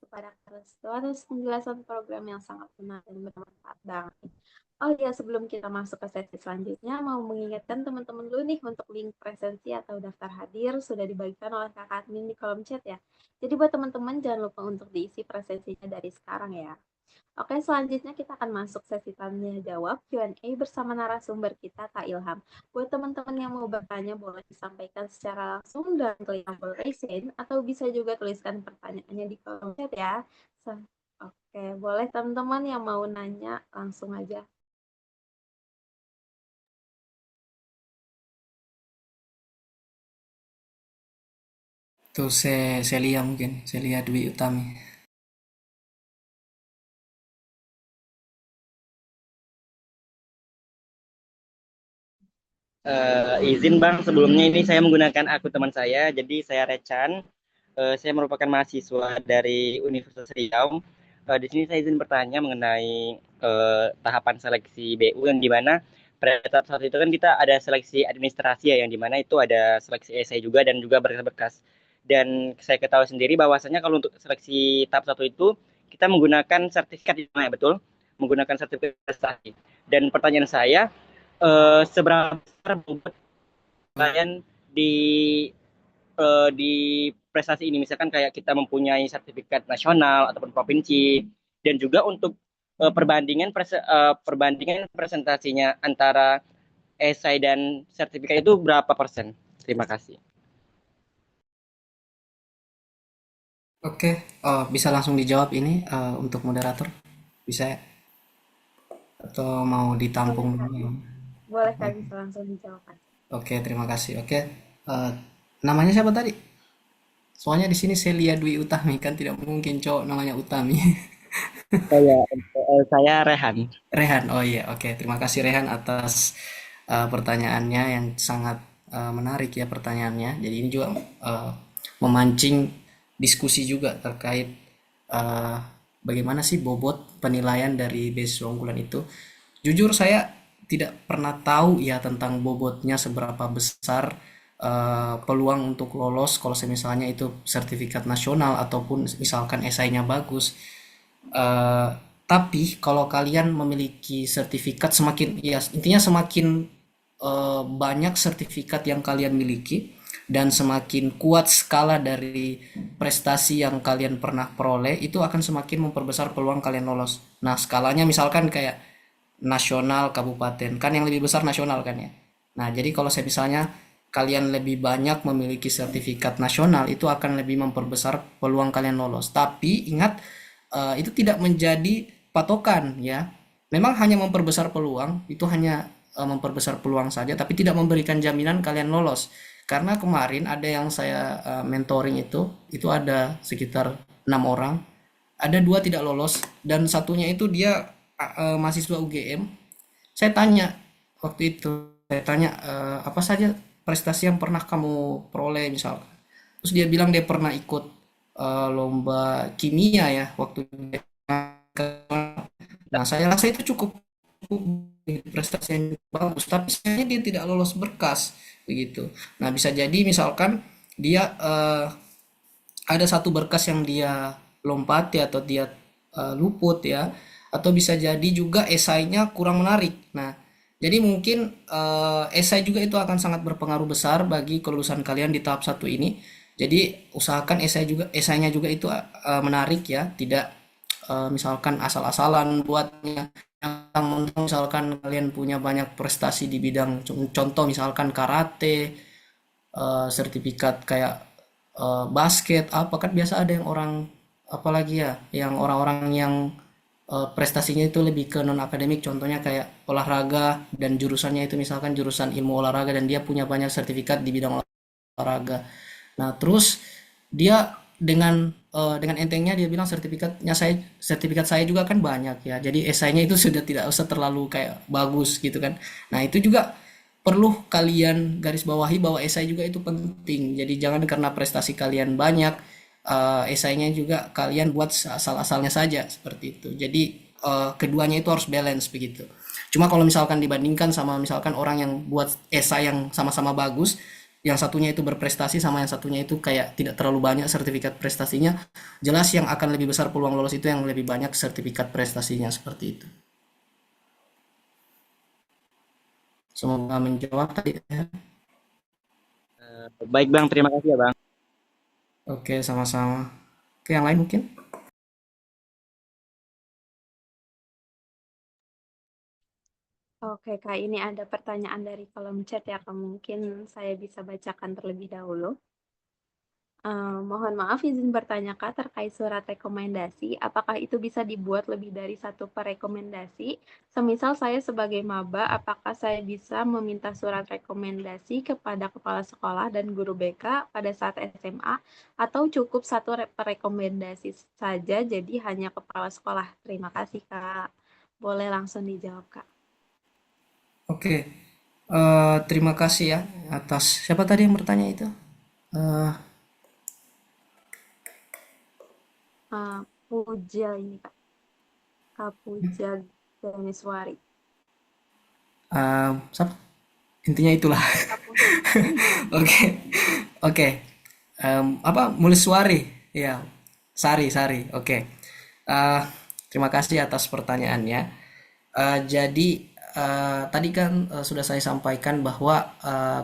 S1: kepada Restu atas penjelasan program yang sangat menarik dan bermanfaat banget. Oh ya, sebelum kita masuk ke sesi selanjutnya, mau mengingatkan teman-teman dulu nih untuk link presensi atau daftar hadir sudah dibagikan oleh kakak admin di kolom chat ya. Jadi buat teman-teman jangan lupa untuk diisi presensinya dari sekarang ya. Oke, selanjutnya kita akan masuk sesi tanya jawab Q&A bersama narasumber kita, Kak Ilham. Buat teman-teman yang mau bertanya, boleh disampaikan secara langsung dan klik tombol raise hand, atau bisa juga tuliskan pertanyaannya di kolom chat ya. Oke, boleh teman-teman yang mau nanya langsung aja.
S3: Tuh Celia mungkin, Celia Dwi Utami.
S5: Izin Bang, sebelumnya ini saya menggunakan akun teman saya, jadi saya Rechan. Saya merupakan mahasiswa dari Universitas Riau. Di sini saya izin bertanya mengenai tahapan seleksi BU yang dimana pada tahap satu itu kan kita ada seleksi administrasi ya, yang dimana itu ada seleksi esai juga dan juga berkas-berkas. Dan saya ketahui sendiri bahwasanya kalau untuk seleksi tahap satu itu kita menggunakan sertifikat di mana ya, betul? Menggunakan sertifikat prestasi. Dan pertanyaan saya, seberapa besar bobot kalian di di prestasi ini, misalkan kayak kita mempunyai sertifikat nasional ataupun provinsi, dan juga untuk perbandingan presentasinya antara esai dan sertifikat itu berapa persen? Terima kasih.
S3: Oke, bisa langsung dijawab ini untuk moderator? Bisa ya? Atau mau ditampung
S1: Boleh, Kak.
S3: dulu?
S1: Boleh, Kak, bisa langsung dijawab.
S3: Oke, terima kasih. Oke, namanya siapa tadi? Soalnya di sini saya lihat Dwi Utami, kan tidak mungkin cowok namanya Utami.
S5: Saya Rehan.
S3: Rehan, oh iya, oke. Terima kasih Rehan atas pertanyaannya yang sangat menarik ya pertanyaannya. Jadi ini juga memancing diskusi juga terkait eh, bagaimana sih bobot penilaian dari beasiswa unggulan itu. Jujur saya tidak pernah tahu ya tentang bobotnya seberapa besar peluang untuk lolos kalau misalnya itu sertifikat nasional ataupun misalkan esainya bagus. Eh, tapi kalau kalian memiliki sertifikat semakin ya intinya semakin banyak sertifikat yang kalian miliki dan semakin kuat skala dari prestasi yang kalian pernah peroleh itu akan semakin memperbesar peluang kalian lolos. Nah, skalanya misalkan kayak nasional, kabupaten, kan yang lebih besar nasional kan ya. Nah, jadi kalau saya misalnya kalian lebih banyak memiliki sertifikat nasional itu akan lebih memperbesar peluang kalian lolos. Tapi ingat itu tidak menjadi patokan ya. Memang hanya memperbesar peluang, itu hanya memperbesar peluang saja, tapi tidak memberikan jaminan kalian lolos. Karena kemarin ada yang saya mentoring itu ada sekitar 6 orang, ada dua tidak lolos dan satunya itu dia mahasiswa UGM. Saya tanya waktu itu, saya tanya apa saja prestasi yang pernah kamu peroleh misalkan. Terus dia bilang dia pernah ikut lomba kimia ya waktu dia. Nah, saya rasa itu cukup prestasi yang bagus, tapi sayangnya dia tidak lolos berkas begitu. Nah, bisa jadi misalkan dia ada satu berkas yang dia lompati atau dia luput ya, atau bisa jadi juga esainya kurang menarik. Nah, jadi mungkin esai juga itu akan sangat berpengaruh besar bagi kelulusan kalian di tahap satu ini. Jadi usahakan esainya juga itu menarik ya, tidak misalkan asal-asalan buatnya. Yang misalkan kalian punya banyak prestasi di bidang contoh misalkan karate, sertifikat kayak basket apa kan biasa ada yang orang apalagi ya yang orang-orang yang prestasinya itu lebih ke non akademik contohnya kayak olahraga dan jurusannya itu misalkan jurusan ilmu olahraga dan dia punya banyak sertifikat di bidang olahraga. Nah, terus dia dengan entengnya dia bilang sertifikat saya juga kan banyak ya. Jadi esainya itu sudah tidak usah terlalu kayak bagus gitu kan. Nah, itu juga perlu kalian garis bawahi bahwa esai juga itu penting. Jadi jangan karena prestasi kalian banyak esainya juga kalian buat asal-asalnya saja seperti itu. Jadi keduanya itu harus balance begitu. Cuma kalau misalkan dibandingkan sama misalkan orang yang buat esai yang sama-sama bagus, yang satunya itu berprestasi sama yang satunya itu kayak tidak terlalu banyak sertifikat prestasinya, jelas yang akan lebih besar peluang lolos itu yang lebih banyak sertifikat prestasinya seperti itu. Semoga menjawab tadi ya.
S5: Baik Bang, terima kasih ya Bang.
S3: Oke, sama-sama. Oke, yang lain mungkin?
S1: Oke, Kak, ini ada pertanyaan dari kolom chat ya, Kak. Mungkin saya bisa bacakan terlebih dahulu. Mohon maaf izin bertanya Kak terkait surat rekomendasi, apakah itu bisa dibuat lebih dari satu per rekomendasi? Semisal saya sebagai maba, apakah saya bisa meminta surat rekomendasi kepada kepala sekolah dan guru BK pada saat SMA atau cukup satu per rekomendasi saja jadi hanya kepala sekolah? Terima kasih Kak. Boleh langsung dijawab Kak.
S3: Oke, terima kasih ya atas siapa tadi yang bertanya itu? Eh,
S1: Puja ini Kak. Kak Puja Ganeswari.
S3: siapa? Intinya itulah.
S1: Kak Puja.
S3: Oke, oke. Apa? Muliswari, ya. Sari, Sari. Oke. Eh, terima kasih atas pertanyaannya. Jadi tadi kan sudah saya sampaikan bahwa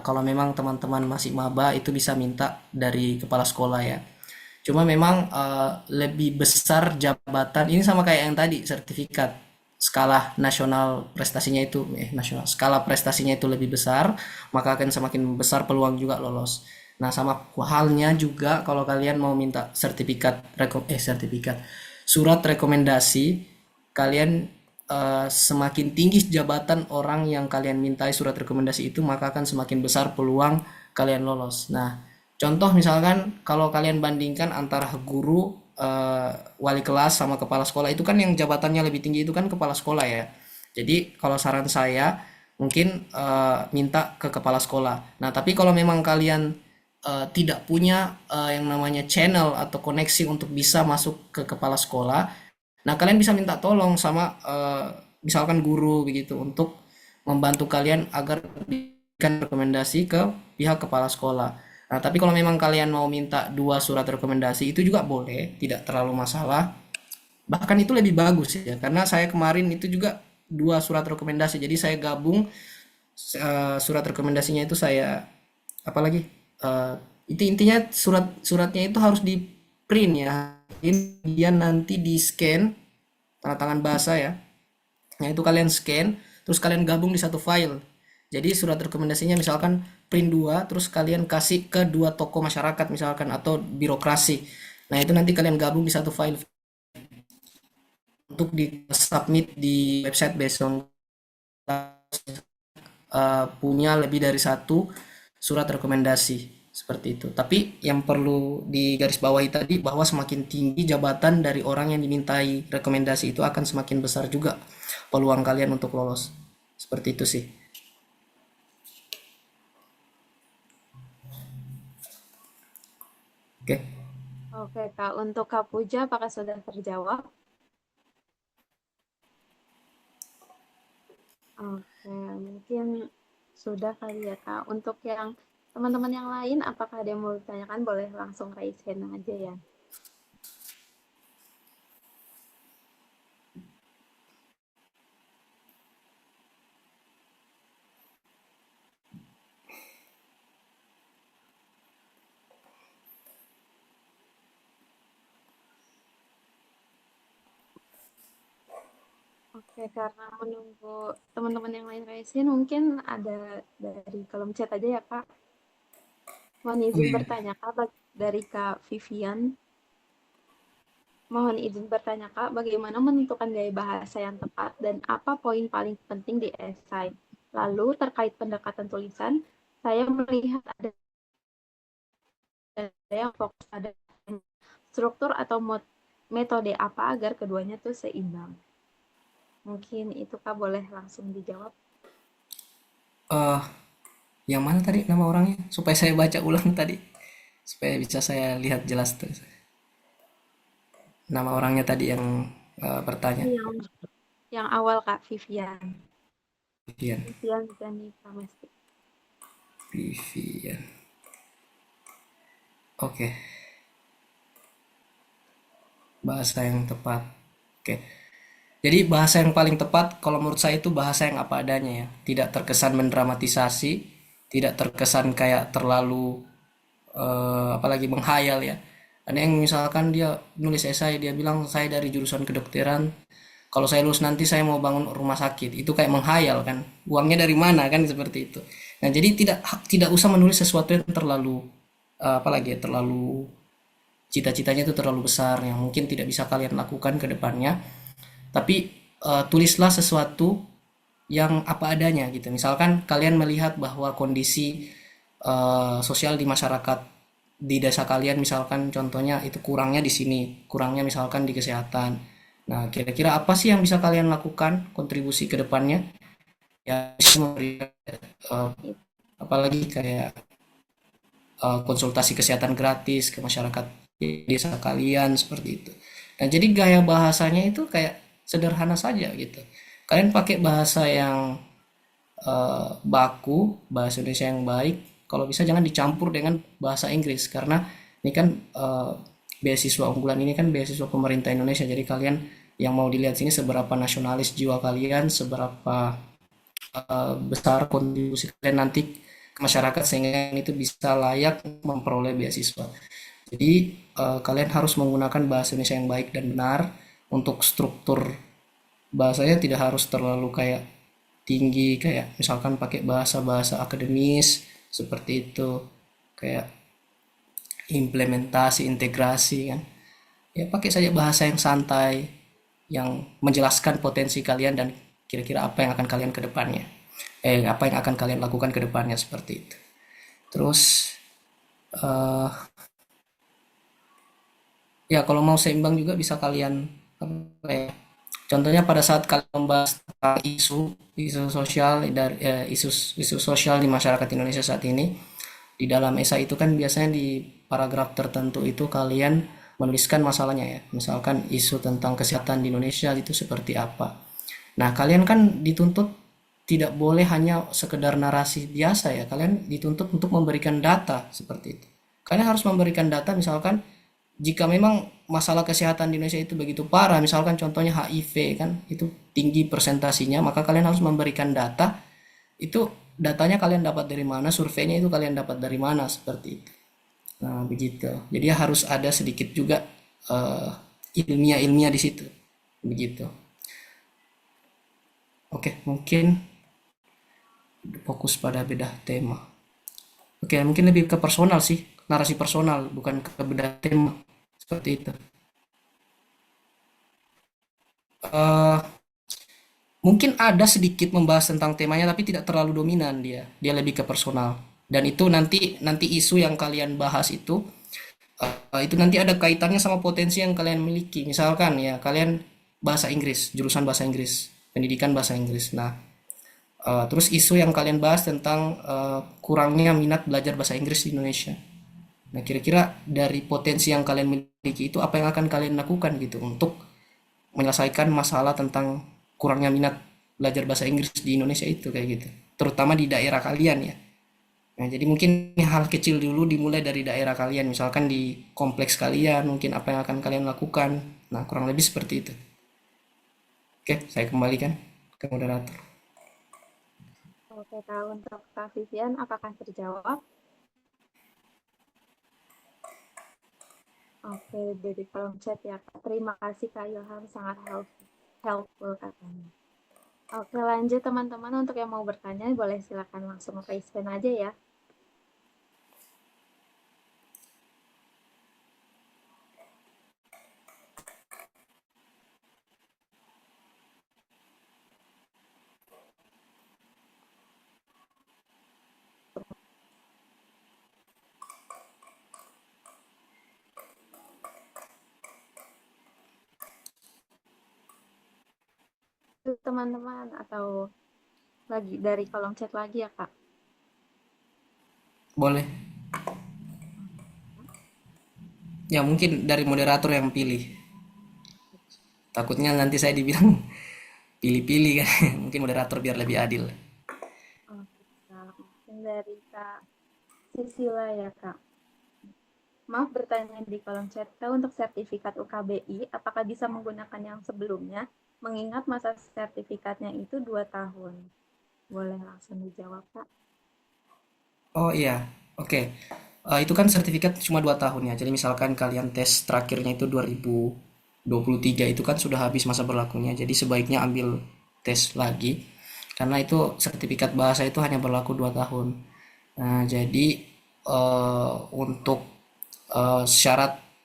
S3: kalau memang teman-teman masih maba itu bisa minta dari kepala sekolah ya. Cuma memang lebih besar jabatan ini sama kayak yang tadi sertifikat skala nasional prestasinya itu nasional skala prestasinya itu lebih besar maka akan semakin besar peluang juga lolos. Nah sama halnya juga kalau kalian mau minta sertifikat surat rekomendasi kalian semakin tinggi jabatan orang yang kalian mintai surat rekomendasi itu maka akan semakin besar peluang kalian lolos. Nah Contoh misalkan kalau kalian bandingkan antara guru, wali kelas sama kepala sekolah itu kan yang jabatannya lebih tinggi itu kan kepala sekolah ya. Jadi kalau saran saya mungkin minta ke kepala sekolah. Nah, tapi kalau memang kalian tidak punya yang namanya channel atau koneksi untuk bisa masuk ke kepala sekolah, nah kalian bisa minta tolong sama misalkan guru begitu untuk membantu kalian agar berikan rekomendasi ke pihak kepala sekolah. Nah, tapi kalau memang kalian mau minta 2 surat rekomendasi itu juga boleh, tidak terlalu masalah. Bahkan itu lebih bagus ya, karena saya kemarin itu juga 2 surat rekomendasi. Jadi saya gabung surat rekomendasinya itu saya apalagi eh, itu intinya suratnya itu harus di print ya. Kemudian nanti di scan tanda tangan bahasa ya. Nah, itu kalian scan, terus kalian gabung di satu file. Jadi surat rekomendasinya misalkan print 2, terus kalian kasih ke 2 tokoh masyarakat misalkan atau birokrasi. Nah, itu nanti kalian gabung di satu file untuk di submit di website besok punya lebih dari 1 surat rekomendasi seperti itu. Tapi yang perlu digarisbawahi tadi bahwa semakin tinggi jabatan dari orang yang dimintai rekomendasi itu akan semakin besar juga peluang kalian untuk lolos. Seperti itu sih. Oke.
S1: Oke, Kak. Untuk Kak Puja, apakah sudah terjawab? Oke, mungkin sudah kali ya, Kak. Untuk yang teman-teman yang lain, apakah ada yang mau ditanyakan? Boleh langsung raise hand aja ya. Oke, karena menunggu teman-teman yang lain raise hand, mungkin ada dari kolom chat aja ya, Kak. Mohon izin bertanya, Kak, dari Kak Vivian. Mohon izin bertanya, Kak, bagaimana menentukan gaya bahasa yang tepat dan apa poin paling penting di esai? Lalu, terkait pendekatan tulisan, saya melihat ada yang fokus pada struktur atau metode apa agar keduanya tuh seimbang. Mungkin itu, Kak, boleh langsung dijawab.
S3: eh yang mana tadi nama orangnya? Supaya saya baca ulang tadi. Supaya bisa saya lihat jelas tuh. Nama orangnya tadi yang bertanya.
S1: Yang awal, Kak, Vivian.
S3: Vivian.
S1: Vivian Gani Pramesti.
S3: Vivian. Oke. Bahasa yang tepat. Oke. Jadi bahasa yang paling tepat kalau menurut saya itu bahasa yang apa adanya ya. Tidak terkesan mendramatisasi, tidak terkesan kayak terlalu apalagi menghayal ya. Ada yang misalkan dia nulis esai, dia bilang saya dari jurusan kedokteran, kalau saya lulus nanti saya mau bangun rumah sakit. Itu kayak menghayal kan. Uangnya dari mana kan seperti itu. Nah, jadi tidak usah menulis sesuatu yang terlalu apalagi ya, terlalu cita-citanya itu terlalu besar yang mungkin tidak bisa kalian lakukan ke depannya. Tapi tulislah sesuatu yang apa adanya gitu. Misalkan kalian melihat bahwa kondisi sosial di masyarakat di desa kalian misalkan contohnya itu kurangnya di sini, kurangnya misalkan di kesehatan. Nah, kira-kira apa sih yang bisa kalian lakukan kontribusi ke depannya? Ya, bisa memberikan apalagi kayak konsultasi kesehatan gratis ke masyarakat di desa kalian seperti itu. Nah, jadi gaya bahasanya itu kayak sederhana saja gitu. Kalian pakai bahasa yang baku, bahasa Indonesia yang baik. Kalau bisa jangan dicampur dengan bahasa Inggris karena ini kan beasiswa unggulan ini kan beasiswa pemerintah Indonesia. Jadi kalian yang mau dilihat sini seberapa nasionalis jiwa kalian, seberapa besar kontribusi kalian nanti ke masyarakat sehingga itu bisa layak memperoleh beasiswa. Jadi kalian harus menggunakan bahasa Indonesia yang baik dan benar. Untuk struktur bahasanya tidak harus terlalu kayak tinggi kayak misalkan pakai bahasa-bahasa akademis seperti itu kayak implementasi integrasi kan ya pakai saja bahasa yang santai yang menjelaskan potensi kalian dan kira-kira apa yang akan kalian ke depannya apa yang akan kalian lakukan ke depannya seperti itu. Terus Eh, ya kalau mau seimbang juga bisa kalian apa ya, contohnya pada saat kalian membahas tentang isu sosial dari isu sosial di masyarakat Indonesia saat ini, di dalam esai itu kan biasanya di paragraf tertentu itu kalian menuliskan masalahnya ya. Misalkan isu tentang kesehatan di Indonesia itu seperti apa. Nah, kalian kan dituntut tidak boleh hanya sekedar narasi biasa ya. Kalian dituntut untuk memberikan data seperti itu. Kalian harus memberikan data misalkan jika memang masalah kesehatan di Indonesia itu begitu parah, misalkan contohnya HIV kan, itu tinggi persentasinya, maka kalian harus memberikan data, itu datanya kalian dapat dari mana, surveinya itu kalian dapat dari mana, seperti itu. Nah, begitu. Jadi harus ada sedikit juga eh, ilmiah-ilmiah di situ. Begitu. Oke, mungkin fokus pada bedah tema. Oke, mungkin lebih ke personal sih, narasi personal, bukan ke bedah tema. Seperti itu. Eh, Mungkin ada sedikit membahas tentang temanya tapi tidak terlalu dominan dia. Dia lebih ke personal. Dan itu nanti nanti isu yang kalian bahas itu nanti ada kaitannya sama potensi yang kalian miliki. Misalkan ya kalian bahasa Inggris, jurusan bahasa Inggris, pendidikan bahasa Inggris. Nah, terus isu yang kalian bahas tentang kurangnya minat belajar bahasa Inggris di Indonesia. Nah, kira-kira dari potensi yang kalian miliki itu apa yang akan kalian lakukan gitu untuk menyelesaikan masalah tentang kurangnya minat belajar bahasa Inggris di Indonesia itu kayak gitu. Terutama di daerah kalian ya. Nah, jadi mungkin hal kecil dulu dimulai dari daerah kalian, misalkan di kompleks kalian, mungkin apa yang akan kalian lakukan. Nah, kurang lebih seperti itu. Oke, saya kembalikan ke moderator.
S1: Oke, Kak, untuk Kak Vivian, apakah terjawab? Oke, dari kolom chat ya, Kak. Terima kasih, Kak Ilham. Sangat helpful katanya. Oke, lanjut teman-teman. Untuk yang mau bertanya, boleh silakan langsung raise hand aja ya. Teman-teman, atau lagi dari kolom chat lagi ya, Kak?
S3: Boleh. Ya, mungkin dari moderator yang pilih. Takutnya nanti saya dibilang pilih-pilih kan. Mungkin moderator biar lebih adil.
S1: Oke, Kak. Mungkin dari Kak Sisila ya, Kak. Maaf bertanya di kolom chat, Kak, untuk sertifikat UKBI, apakah bisa menggunakan yang sebelumnya? Mengingat masa sertifikatnya itu 2 tahun. Boleh langsung dijawab, Kak?
S3: Oh iya, oke. Itu kan sertifikat cuma 2 tahun ya. Jadi misalkan kalian tes terakhirnya itu 2023 itu kan sudah habis masa berlakunya. Jadi sebaiknya ambil tes lagi. Karena itu sertifikat bahasa itu hanya berlaku 2 tahun. Nah, jadi untuk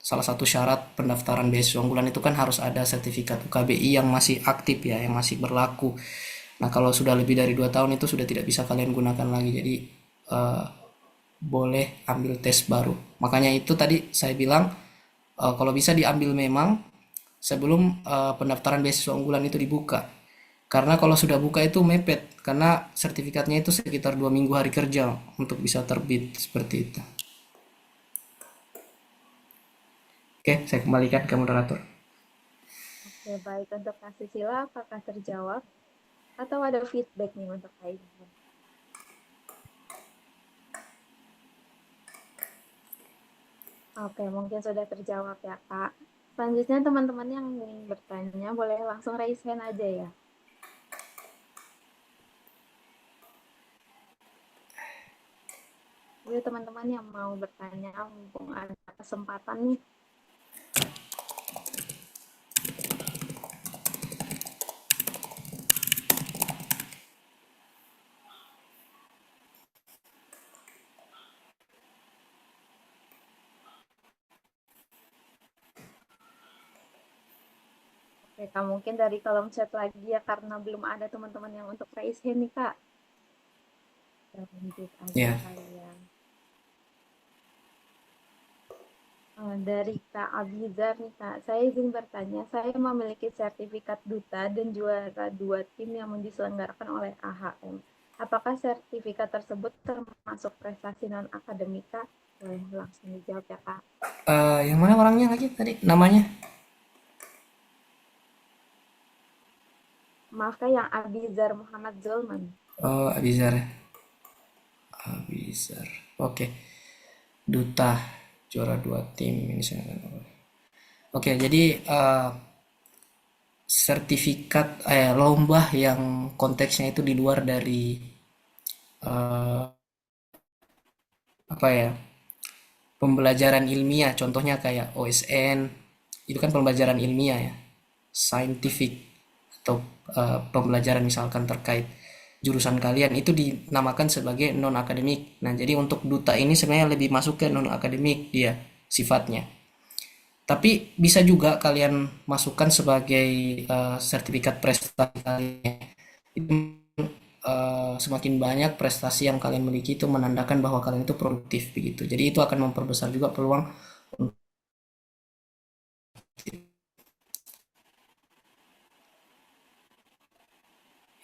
S3: salah satu syarat pendaftaran beasiswa unggulan itu kan harus ada sertifikat UKBI yang masih aktif ya, yang masih berlaku. Nah, kalau sudah lebih dari 2 tahun itu sudah tidak bisa kalian gunakan lagi. Jadi eh, boleh ambil tes baru. Makanya itu tadi saya bilang kalau bisa diambil memang sebelum pendaftaran beasiswa unggulan itu dibuka. Karena kalau sudah buka itu mepet, karena sertifikatnya itu sekitar 2 minggu hari kerja untuk bisa terbit seperti itu. Oke, saya kembalikan ke moderator.
S1: Oke, baik. Untuk Kak Sisila, apakah terjawab? Atau ada feedback nih untuk Kak Ilham? Oke, mungkin sudah terjawab ya, Kak. Selanjutnya teman-teman yang ingin bertanya boleh langsung raise hand aja ya. Jadi teman-teman yang mau bertanya, mumpung ada kesempatan nih. Oke, Kak, mungkin dari kolom chat lagi ya, karena belum ada teman-teman yang untuk raise hand nih, Kak. Kita lanjut aja
S3: Ya,
S1: kalian. Dari Kak Abizar nih Kak, saya izin bertanya, saya memiliki sertifikat duta dan juara 2 tim yang diselenggarakan oleh AHM. Apakah sertifikat tersebut termasuk prestasi non-akademik Kak? Boleh langsung dijawab ya Kak.
S3: Yang mana orangnya lagi tadi namanya?
S1: Maaf Kak, yang Abizar Muhammad Zulman.
S3: Oh, Abizar. Abizar. Oke. Duta juara 2 tim ini saya. Oke, jadi sertifikat lomba yang konteksnya itu di luar dari eh, apa ya, pembelajaran ilmiah, contohnya kayak OSN, itu kan pembelajaran ilmiah ya, scientific, atau pembelajaran misalkan terkait jurusan kalian itu dinamakan sebagai non akademik. Nah, jadi untuk duta ini sebenarnya lebih masuk ke non akademik dia sifatnya. Tapi bisa juga kalian masukkan sebagai sertifikat prestasi kalian. Itu, semakin banyak prestasi yang kalian miliki itu menandakan bahwa kalian itu produktif begitu. Jadi itu akan memperbesar juga peluang.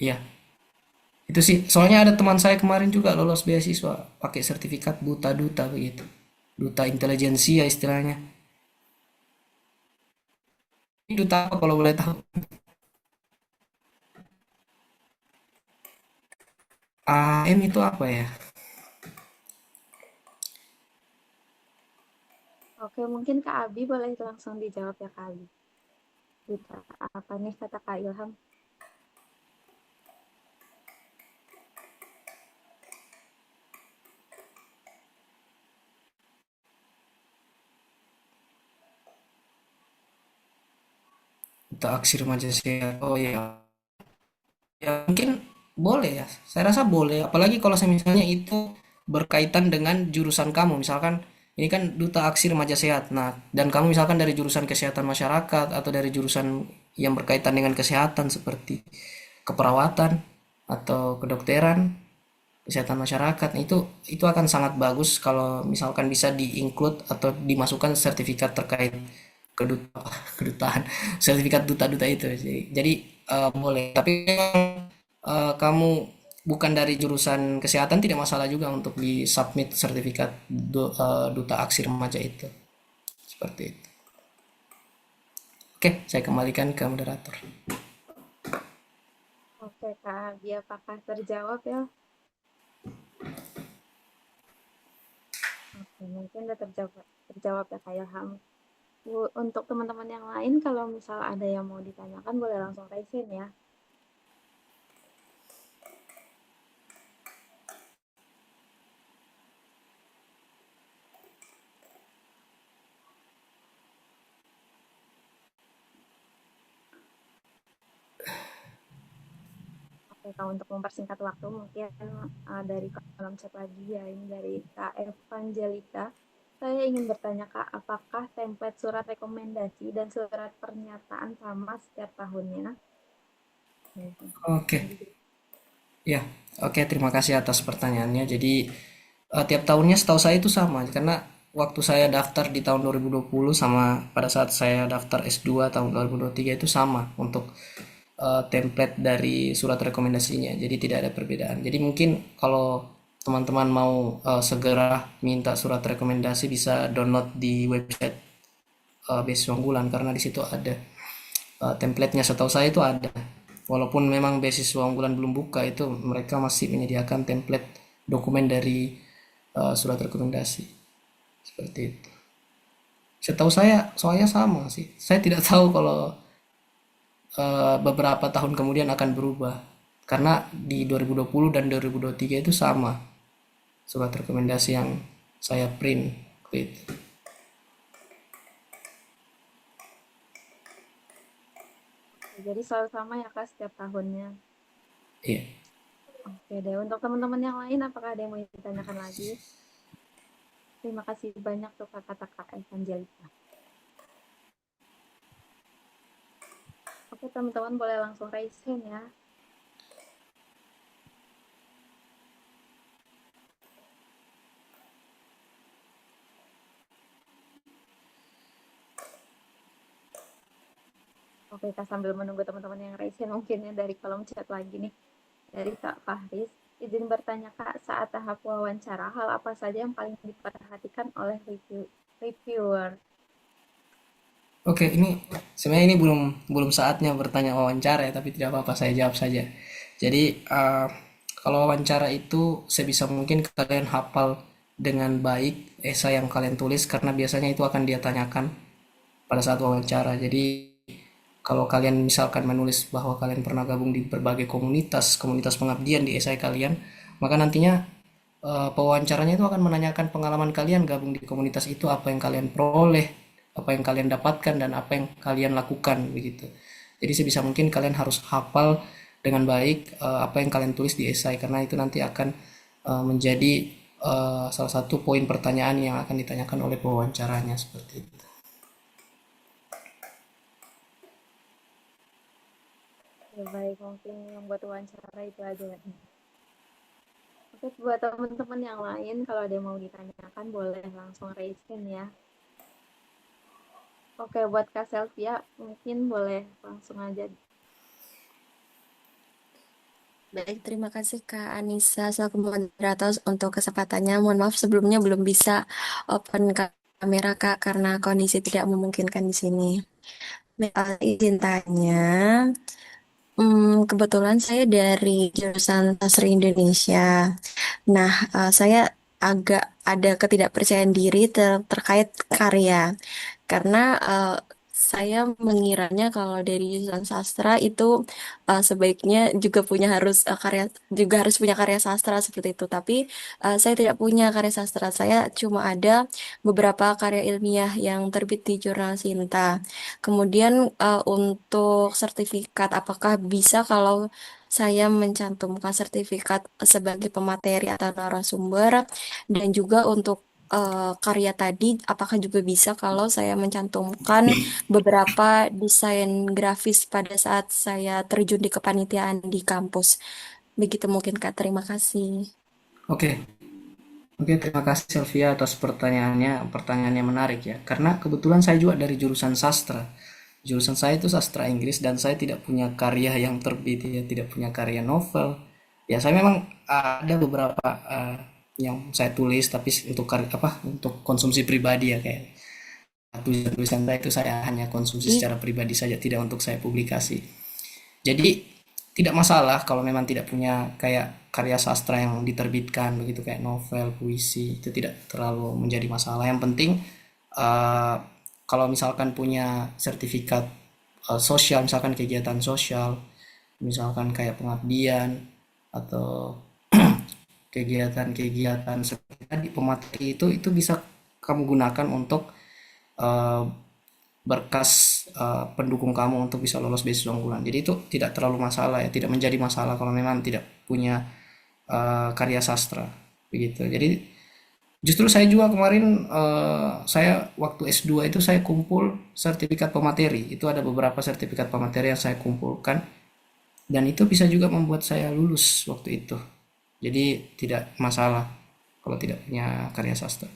S3: Iya, itu sih. Soalnya ada teman saya kemarin juga lolos beasiswa pakai sertifikat duta begitu. Duta intelijensia istilahnya. Ini duta apa kalau boleh tahu? AM itu apa ya?
S1: Oke, mungkin Kak Abi boleh langsung dijawab ya Kak Abi. Duta apa nih kata Kak Ilham?
S3: Duta aksi remaja sehat. Oh ya, ya mungkin boleh ya. Saya rasa boleh. Apalagi kalau saya misalnya itu berkaitan dengan jurusan kamu. Misalkan ini kan duta aksi remaja sehat. Nah, dan kamu misalkan dari jurusan kesehatan masyarakat atau dari jurusan yang berkaitan dengan kesehatan seperti keperawatan atau kedokteran, kesehatan masyarakat. Nah, itu akan sangat bagus kalau misalkan bisa di-include atau dimasukkan sertifikat terkait kedutaan, kedutaan, sertifikat duta-duta itu. Jadi boleh. Tapi kamu bukan dari jurusan kesehatan tidak masalah juga untuk di submit sertifikat duta aksi remaja itu. Seperti itu. Oke, saya kembalikan ke moderator.
S1: Oke Kak Abi, apakah terjawab ya? Oke, mungkin udah terjawab ya Kak Ilham. Untuk teman-teman yang lain, kalau misal ada yang mau ditanyakan, boleh langsung raise hand ya. Oke, kalau untuk mempersingkat waktu, mungkin dari kolom chat lagi ya, ini dari Kak Evangelika. Saya ingin bertanya Kak, apakah template surat rekomendasi dan surat pernyataan sama setiap tahunnya?
S3: Oke. Ya, oke, terima kasih atas pertanyaannya. Jadi tiap tahunnya setahu saya itu sama karena waktu saya daftar di tahun 2020 sama pada saat saya daftar S2 tahun 2023 itu sama untuk template dari surat rekomendasinya. Jadi tidak ada perbedaan. Jadi mungkin kalau teman-teman mau segera minta surat rekomendasi bisa download di website Beasiswa Unggulan karena di situ ada template-nya, setahu saya itu ada. Walaupun memang beasiswa unggulan belum buka, itu mereka masih menyediakan template dokumen dari surat rekomendasi. Seperti itu. Setahu saya soalnya sama sih. Saya tidak tahu kalau beberapa tahun kemudian akan berubah. Karena di 2020 dan 2023 itu sama surat rekomendasi yang saya print waktu itu.
S1: Jadi selalu sama ya Kak setiap tahunnya.
S3: Iya.
S1: Oke deh, untuk teman-teman yang lain, apakah ada yang mau ditanyakan lagi? Terima kasih banyak tuh kata Kak Evangelika. Oke teman-teman boleh langsung raise hand ya. Oke Kak, sambil menunggu teman-teman yang raise hand mungkinnya dari kolom chat lagi nih. Dari Kak Fahris, izin bertanya Kak, saat tahap wawancara, hal apa saja yang paling diperhatikan oleh reviewer?
S3: Oke, ini sebenarnya ini belum belum saatnya bertanya wawancara ya, tapi tidak apa-apa saya jawab saja. Jadi kalau wawancara itu sebisa mungkin kalian hafal dengan baik esai yang kalian tulis karena biasanya itu akan dia tanyakan pada saat wawancara. Jadi kalau kalian misalkan menulis bahwa kalian pernah gabung di berbagai komunitas pengabdian di esai kalian, maka nantinya pewawancaranya itu akan menanyakan pengalaman kalian gabung di komunitas itu, apa yang kalian peroleh, apa yang kalian dapatkan, dan apa yang kalian lakukan begitu. Jadi sebisa mungkin kalian harus hafal dengan baik apa yang kalian tulis di esai karena itu nanti akan menjadi salah satu poin pertanyaan yang akan ditanyakan oleh pewawancaranya seperti itu.
S1: Ya, baik, mungkin yang buat wawancara itu aja ya. Oke, buat teman-teman yang lain, kalau ada yang mau ditanyakan, boleh langsung raise hand ya. Oke, buat Kak Selvia, mungkin boleh langsung aja.
S6: Baik, terima kasih Kak Anissa selaku moderator untuk kesempatannya. Mohon maaf sebelumnya belum bisa open kamera Kak karena kondisi tidak memungkinkan di sini. Izin tanya, kebetulan saya dari jurusan Sastra Indonesia. Nah, saya agak ada ketidakpercayaan diri terkait karya. Karena saya mengiranya kalau dari jurusan sastra itu sebaiknya juga harus punya karya sastra seperti itu. Tapi saya tidak punya karya sastra. Saya cuma ada beberapa karya ilmiah yang terbit di jurnal Sinta. Kemudian untuk sertifikat, apakah bisa kalau saya mencantumkan sertifikat sebagai pemateri atau narasumber dan juga untuk karya tadi, apakah juga bisa kalau saya mencantumkan beberapa desain grafis pada saat saya terjun di kepanitiaan di kampus? Begitu mungkin Kak, terima kasih.
S3: Oke, oke, terima kasih Sylvia atas pertanyaannya. Pertanyaannya menarik ya. Karena kebetulan saya juga dari jurusan sastra. Jurusan saya itu sastra Inggris dan saya tidak punya karya yang terbit ya, tidak punya karya novel. Ya saya memang ada beberapa yang saya tulis tapi untuk karya apa? Untuk konsumsi pribadi ya kayak tulisan-tulisan saya itu saya hanya konsumsi secara pribadi saja, tidak untuk saya publikasi. Jadi tidak masalah kalau memang tidak punya kayak karya sastra yang diterbitkan begitu kayak novel, puisi, itu tidak terlalu menjadi masalah. Yang penting eh, kalau misalkan punya sertifikat sosial, misalkan kegiatan sosial, misalkan kayak pengabdian atau kegiatan-kegiatan seperti tadi pemateri itu bisa kamu gunakan untuk eh, berkas pendukung kamu untuk bisa lolos beasiswa unggulan. Jadi itu tidak terlalu masalah ya, tidak menjadi masalah kalau memang tidak punya karya sastra begitu. Jadi justru saya juga kemarin saya waktu S2 itu saya kumpul sertifikat pemateri. Itu ada beberapa sertifikat pemateri yang saya kumpulkan dan itu bisa juga membuat saya lulus waktu itu. Jadi tidak masalah kalau tidak punya karya sastra.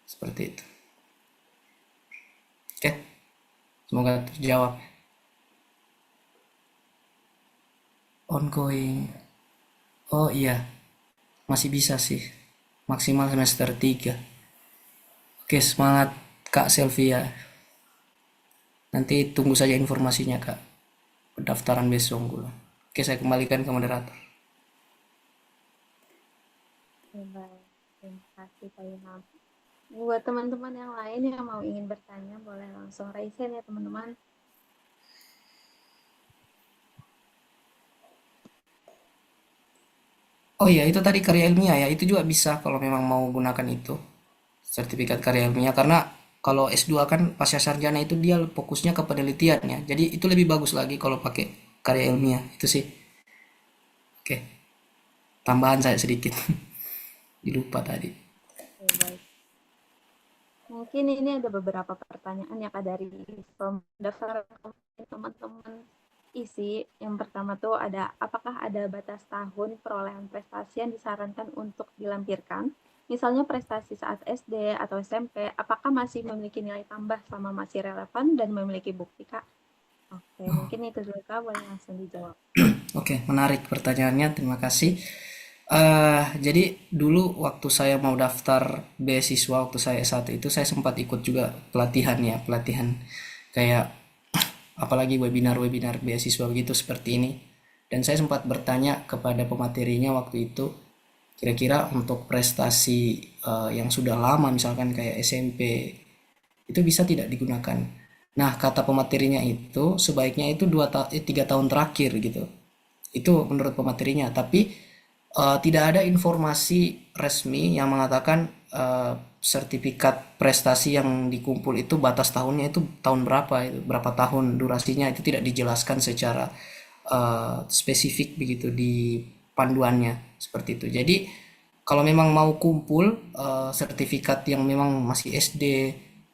S3: Seperti itu. Oke, semoga terjawab. Ongoing. Oh iya, masih bisa sih. Maksimal semester 3. Oke, semangat Kak Selvia. Nanti tunggu saja informasinya Kak. Pendaftaran besok unggulan. Oke, saya kembalikan ke moderator.
S1: Ya, baik. Terima kasih Kak Ilham. Buat teman-teman yang lain yang mau ingin bertanya, boleh langsung raise hand ya teman-teman.
S3: Oh iya, itu tadi karya ilmiah ya. Itu juga bisa kalau memang mau gunakan itu. Sertifikat karya ilmiah. Karena kalau S2 kan pasca sarjana itu dia fokusnya ke penelitian ya. Jadi itu lebih bagus lagi kalau pakai karya ilmiah. Itu sih. Oke, tambahan saya sedikit. Dilupa tadi.
S1: Ya, baik. Mungkin ini ada beberapa pertanyaan yang ada dari pendaftaran teman-teman isi. Yang pertama tuh ada, apakah ada batas tahun perolehan prestasi yang disarankan untuk dilampirkan? Misalnya prestasi saat SD atau SMP, apakah masih memiliki nilai tambah selama masih relevan dan memiliki bukti, Kak? Oke, mungkin itu dulu, Kak. Boleh langsung dijawab.
S3: Oke, menarik pertanyaannya. Terima kasih. Jadi dulu waktu saya mau daftar beasiswa waktu saya S1 itu saya sempat ikut juga pelatihan ya, pelatihan kayak apalagi webinar-webinar beasiswa begitu seperti ini. Dan saya sempat bertanya kepada pematerinya waktu itu, kira-kira untuk prestasi yang sudah lama misalkan kayak SMP itu bisa tidak digunakan. Nah, kata pematerinya itu sebaiknya itu 3 tahun terakhir gitu. Itu menurut pematerinya, tapi tidak ada informasi resmi yang mengatakan sertifikat prestasi yang dikumpul itu batas tahunnya itu tahun berapa, itu berapa tahun durasinya, itu tidak dijelaskan secara spesifik begitu di panduannya seperti itu. Jadi kalau memang mau kumpul sertifikat yang memang masih SD,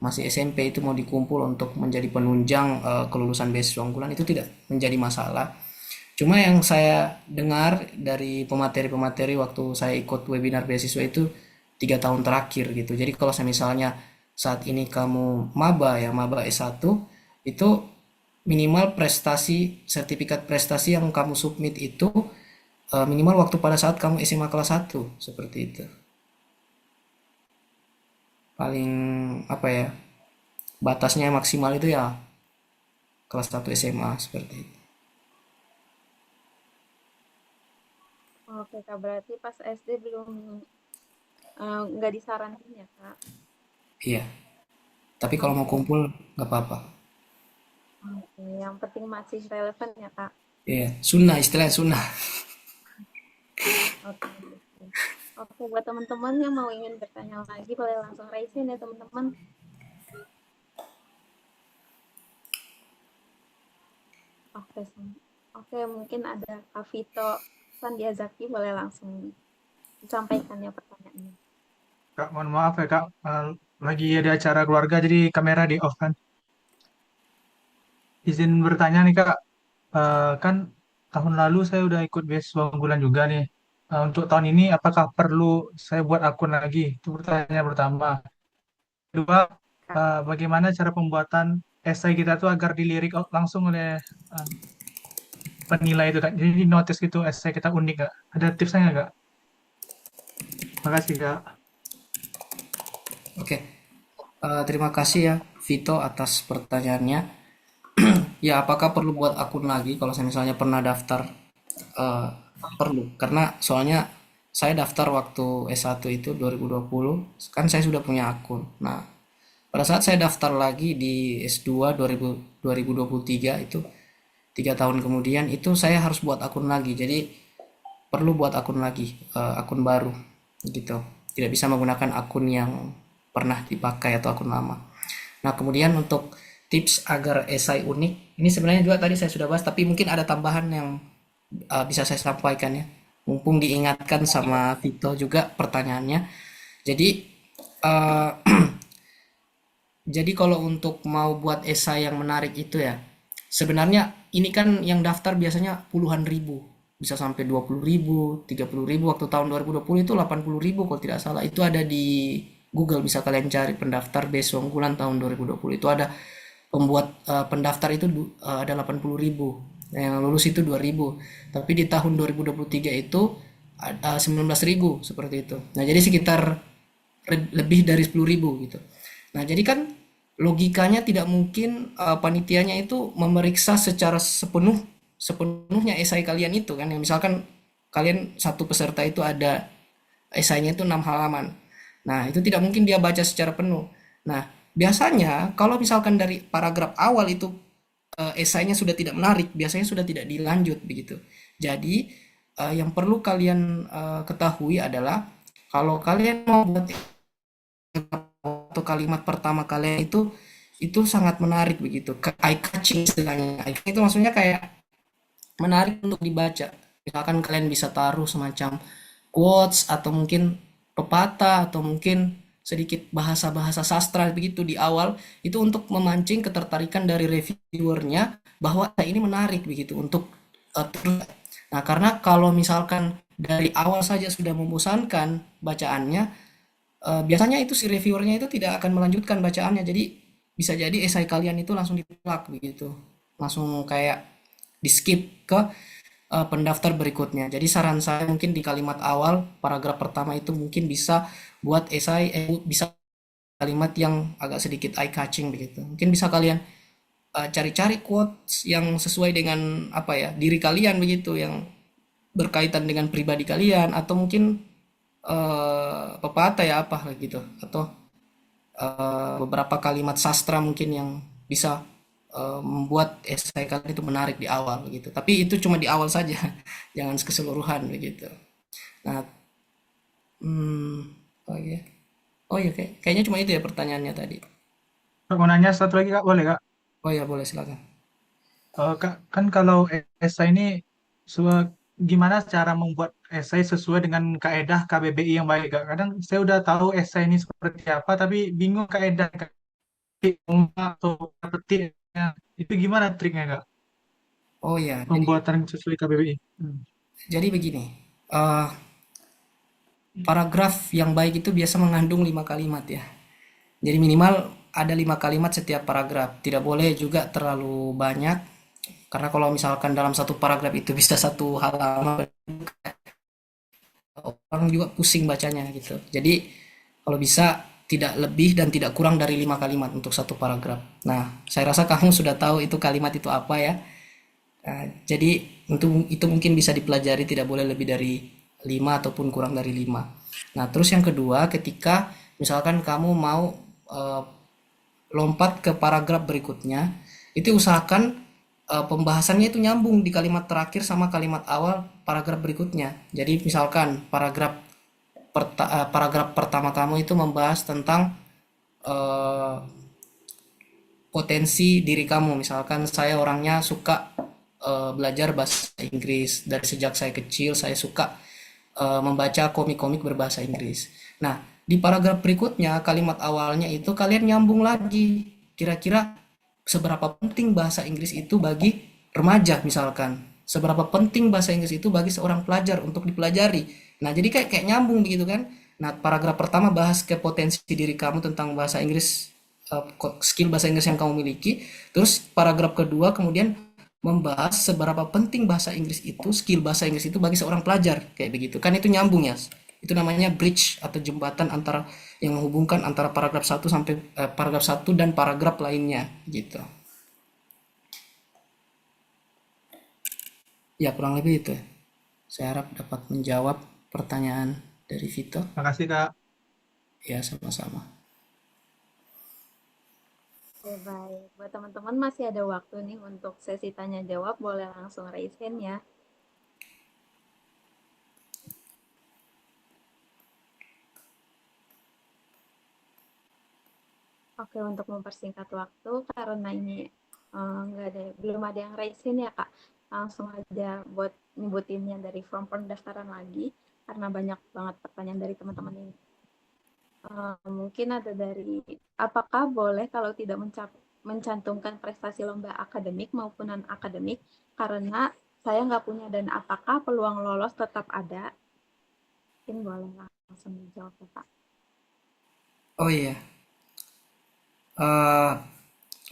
S3: masih SMP itu mau dikumpul untuk menjadi penunjang kelulusan beasiswa unggulan itu tidak menjadi masalah. Cuma yang saya dengar dari pemateri-pemateri waktu saya ikut webinar beasiswa itu 3 tahun terakhir gitu. Jadi kalau saya misalnya saat ini kamu maba ya, maba S1, itu minimal prestasi, sertifikat prestasi yang kamu submit itu minimal waktu pada saat kamu SMA kelas 1, seperti itu. Paling apa ya, batasnya maksimal itu ya kelas 1 SMA seperti itu.
S1: Oke, Kak. Berarti pas SD belum nggak disarankan ya, Kak?
S3: Iya, tapi kalau mau
S1: Oke.
S3: kumpul nggak apa-apa.
S1: Oke, yang penting masih relevan ya, Kak.
S3: Iya, sunnah, istilahnya sunnah.
S1: Oke. Oke, buat teman-teman yang mau ingin bertanya lagi, boleh langsung raise hand ya, teman-teman. Oke, oke, mungkin ada Kak Vito Sandiazaki, boleh langsung disampaikan ya pertanyaannya.
S7: Kak, mohon maaf ya Kak, lagi ada acara keluarga jadi kamera di off kan. Izin bertanya nih Kak, kan tahun lalu saya udah ikut beasiswa unggulan juga nih. Untuk tahun ini apakah perlu saya buat akun lagi? Itu pertanyaan pertama. Kedua,
S1: Kak,
S7: bagaimana cara pembuatan esai kita tuh agar dilirik langsung oleh eh, penilai itu Kak. Jadi di notice gitu esai kita unik Kak. Ada tipsnya nggak Kak? Makasih Kak.
S3: Oke, terima kasih ya Vito atas pertanyaannya. Ya, apakah perlu buat akun lagi kalau saya misalnya pernah daftar? Eh, Perlu, karena soalnya saya daftar waktu S1 itu 2020, kan saya sudah punya akun. Nah, pada saat saya daftar lagi di S2 2023 itu 3 tahun kemudian itu saya harus buat akun lagi. Jadi perlu buat akun lagi, akun baru gitu. Tidak bisa menggunakan akun yang pernah dipakai atau akun lama. Nah, kemudian untuk tips agar esai unik, ini sebenarnya juga tadi saya sudah bahas, tapi mungkin ada tambahan yang bisa saya sampaikan ya. Mumpung diingatkan sama Vito juga pertanyaannya. Jadi, uh, jadi kalau untuk mau buat esai yang menarik itu ya, sebenarnya ini kan yang daftar biasanya puluhan ribu, bisa sampai 20.000, 30.000. Waktu tahun 2020 itu 80.000 kalau tidak salah. Itu ada di Google, bisa kalian cari pendaftar beasiswa unggulan tahun 2020. Itu ada pembuat pendaftar itu ada 80.000, yang lulus itu 2.000. Tapi di tahun 2023 itu ada 19.000 seperti itu. Nah, jadi sekitar lebih dari 10.000 gitu. Nah, jadi kan logikanya tidak mungkin panitianya itu memeriksa secara sepenuhnya esai kalian itu kan. Yang misalkan kalian satu peserta itu ada esainya itu 6 halaman. Nah, itu tidak mungkin dia baca secara penuh. Nah, biasanya kalau misalkan dari paragraf awal itu esainya sudah tidak menarik, biasanya sudah tidak dilanjut begitu. Jadi yang perlu kalian ketahui adalah kalau kalian mau buat atau kalimat pertama kalian itu sangat menarik begitu, eye catching istilahnya. Eye catching itu maksudnya kayak menarik untuk dibaca. Misalkan kalian bisa taruh semacam quotes atau mungkin pepatah atau mungkin sedikit bahasa-bahasa sastra begitu di awal, itu untuk memancing ketertarikan dari reviewernya bahwa ini menarik begitu untuk terus. Nah, karena kalau misalkan dari awal saja sudah membosankan bacaannya, biasanya itu si reviewernya itu tidak akan melanjutkan bacaannya. Jadi bisa jadi esai kalian itu langsung ditolak begitu. Langsung kayak di skip ke pendaftar berikutnya. Jadi saran saya mungkin di kalimat awal paragraf pertama itu mungkin bisa buat esai bisa kalimat yang agak sedikit eye catching begitu. Mungkin bisa kalian cari-cari quotes yang sesuai dengan apa ya diri kalian begitu, yang berkaitan dengan pribadi kalian, atau mungkin pepatah ya apa gitu, atau beberapa kalimat sastra mungkin yang bisa membuat esai kalian itu menarik di awal gitu. Tapi itu cuma di awal saja, jangan keseluruhan begitu. Nah, oh iya, oh iya kayaknya cuma itu ya pertanyaannya tadi.
S7: Kak, mau nanya satu lagi Kak, boleh Kak?
S3: Oh ya boleh silakan.
S7: Kak, kan kalau esai ini gimana cara membuat esai sesuai dengan kaedah KBBI yang baik Kak? Kadang saya udah tahu esai ini seperti apa, tapi bingung kaedah atau petiknya. Itu gimana triknya Kak?
S3: Oh ya,
S7: Pembuatan sesuai KBBI.
S3: jadi begini. eh Paragraf yang baik itu biasa mengandung 5 kalimat ya. Jadi minimal ada 5 kalimat setiap paragraf. Tidak boleh juga terlalu banyak. Karena kalau misalkan dalam satu paragraf itu bisa satu halaman, orang juga pusing bacanya gitu. Jadi kalau bisa tidak lebih dan tidak kurang dari 5 kalimat untuk satu paragraf. Nah, saya rasa kamu sudah tahu itu kalimat itu apa ya. Jadi itu mungkin bisa dipelajari, tidak boleh lebih dari 5 ataupun kurang dari 5. Nah, terus yang kedua, ketika misalkan kamu mau lompat ke paragraf berikutnya, itu usahakan pembahasannya itu nyambung di kalimat terakhir sama kalimat awal paragraf berikutnya. Jadi misalkan paragraf pertama kamu itu membahas tentang potensi diri kamu. Misalkan saya orangnya suka belajar bahasa Inggris. Dari sejak saya kecil saya suka membaca komik-komik berbahasa Inggris. Nah, di paragraf berikutnya kalimat awalnya itu kalian nyambung lagi. Kira-kira seberapa penting bahasa Inggris itu bagi remaja misalkan. Seberapa penting bahasa Inggris itu bagi seorang pelajar untuk dipelajari. Nah, jadi kayak nyambung begitu kan. Nah, paragraf pertama bahas ke potensi diri kamu tentang bahasa Inggris, skill bahasa Inggris yang kamu miliki. Terus paragraf kedua kemudian membahas seberapa penting bahasa Inggris itu, skill bahasa Inggris itu bagi seorang pelajar, kayak begitu. Kan itu nyambung ya. Itu namanya bridge atau jembatan antara yang menghubungkan antara paragraf 1 sampai paragraf 1 dan paragraf lainnya gitu. Ya, kurang lebih itu. Saya harap dapat menjawab pertanyaan dari Vito.
S7: Makasih Kak.
S3: Ya, sama-sama.
S1: Oke, baik. Buat teman-teman masih ada waktu nih untuk sesi tanya jawab, boleh langsung raise hand ya. Oke, untuk mempersingkat waktu karena ini belum ada yang raise hand ya Kak. Langsung aja buat nyebutinnya dari form pendaftaran lagi karena banyak banget pertanyaan dari teman-teman ini. Mungkin ada dari apakah boleh kalau tidak mencantumkan prestasi lomba akademik maupun non-akademik karena saya nggak punya, dan apakah peluang lolos tetap ada? Mungkin boleh langsung dijawab ya Pak.
S3: Oh iya.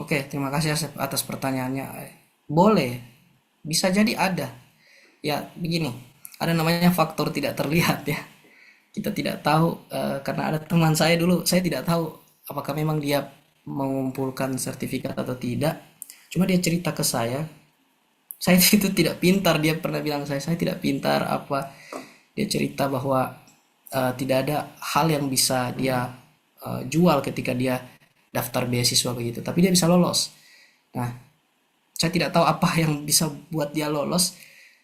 S3: Oke, terima kasih atas pertanyaannya. Boleh, bisa jadi ada. Ya, begini, ada namanya faktor tidak terlihat ya. Kita tidak tahu, karena ada teman saya dulu, saya tidak tahu apakah memang dia mengumpulkan sertifikat atau tidak. Cuma dia cerita ke saya itu tidak pintar. Dia pernah bilang saya tidak pintar apa. Dia cerita bahwa tidak ada hal yang bisa dia jual ketika dia daftar beasiswa begitu, tapi dia bisa lolos. Nah, saya tidak tahu apa yang bisa buat dia lolos.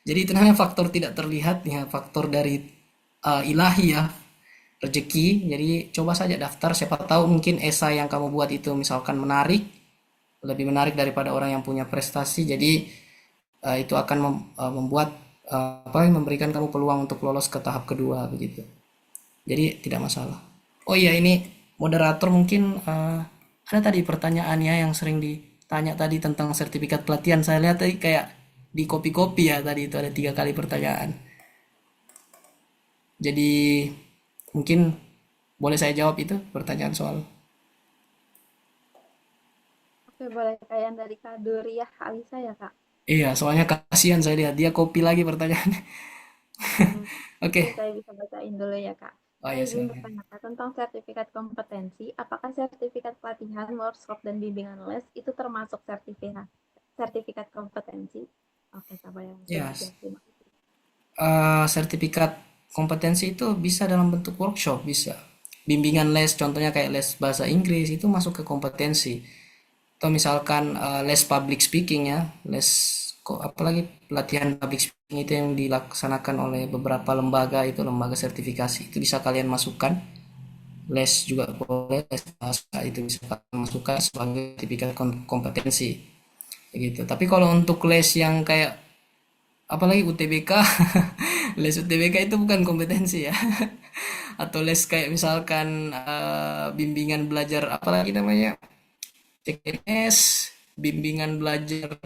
S3: Jadi itu namanya faktor tidak terlihat ya, faktor dari ilahi ya, rezeki. Jadi coba saja daftar, siapa tahu mungkin esai yang kamu buat itu misalkan menarik, lebih menarik daripada orang yang punya prestasi. Jadi itu akan membuat memberikan kamu peluang untuk lolos ke tahap kedua begitu. Jadi tidak masalah. Oh iya, ini moderator mungkin ada tadi pertanyaannya yang sering ditanya tadi tentang sertifikat pelatihan. Saya lihat tadi kayak di kopi-kopi ya, tadi itu ada 3 kali pertanyaan. Jadi mungkin Boleh saya jawab itu pertanyaan soal?
S1: Oke, boleh Kak yang dari Kak Duriah Alisa ya Kak?
S3: Iya, soalnya kasihan saya lihat dia copy lagi pertanyaannya.
S1: Hmm,
S3: Oke.
S1: Oke, saya bisa bacain dulu ya Kak.
S3: Oh
S1: Saya
S3: ya
S1: izin
S3: silakan.
S1: bertanya Kak, tentang sertifikat kompetensi. Apakah sertifikat pelatihan, workshop, dan bimbingan les itu termasuk sertifikat kompetensi? Oke, sabar ya langsung
S3: Ya,
S1: dijawab. Terima kasih.
S3: sertifikat kompetensi itu bisa dalam bentuk workshop, bisa. Bimbingan les, contohnya kayak les bahasa Inggris itu masuk ke kompetensi. Atau misalkan les public speaking ya, les kok apalagi pelatihan public speaking itu yang dilaksanakan oleh beberapa lembaga itu lembaga sertifikasi itu bisa kalian masukkan. Les juga boleh, les bahasa itu bisa kalian masukkan sebagai sertifikat kompetensi gitu. Tapi kalau untuk les yang kayak apalagi UTBK, les UTBK itu bukan kompetensi ya. Atau les kayak misalkan bimbingan belajar apalagi namanya CPNS, bimbingan belajar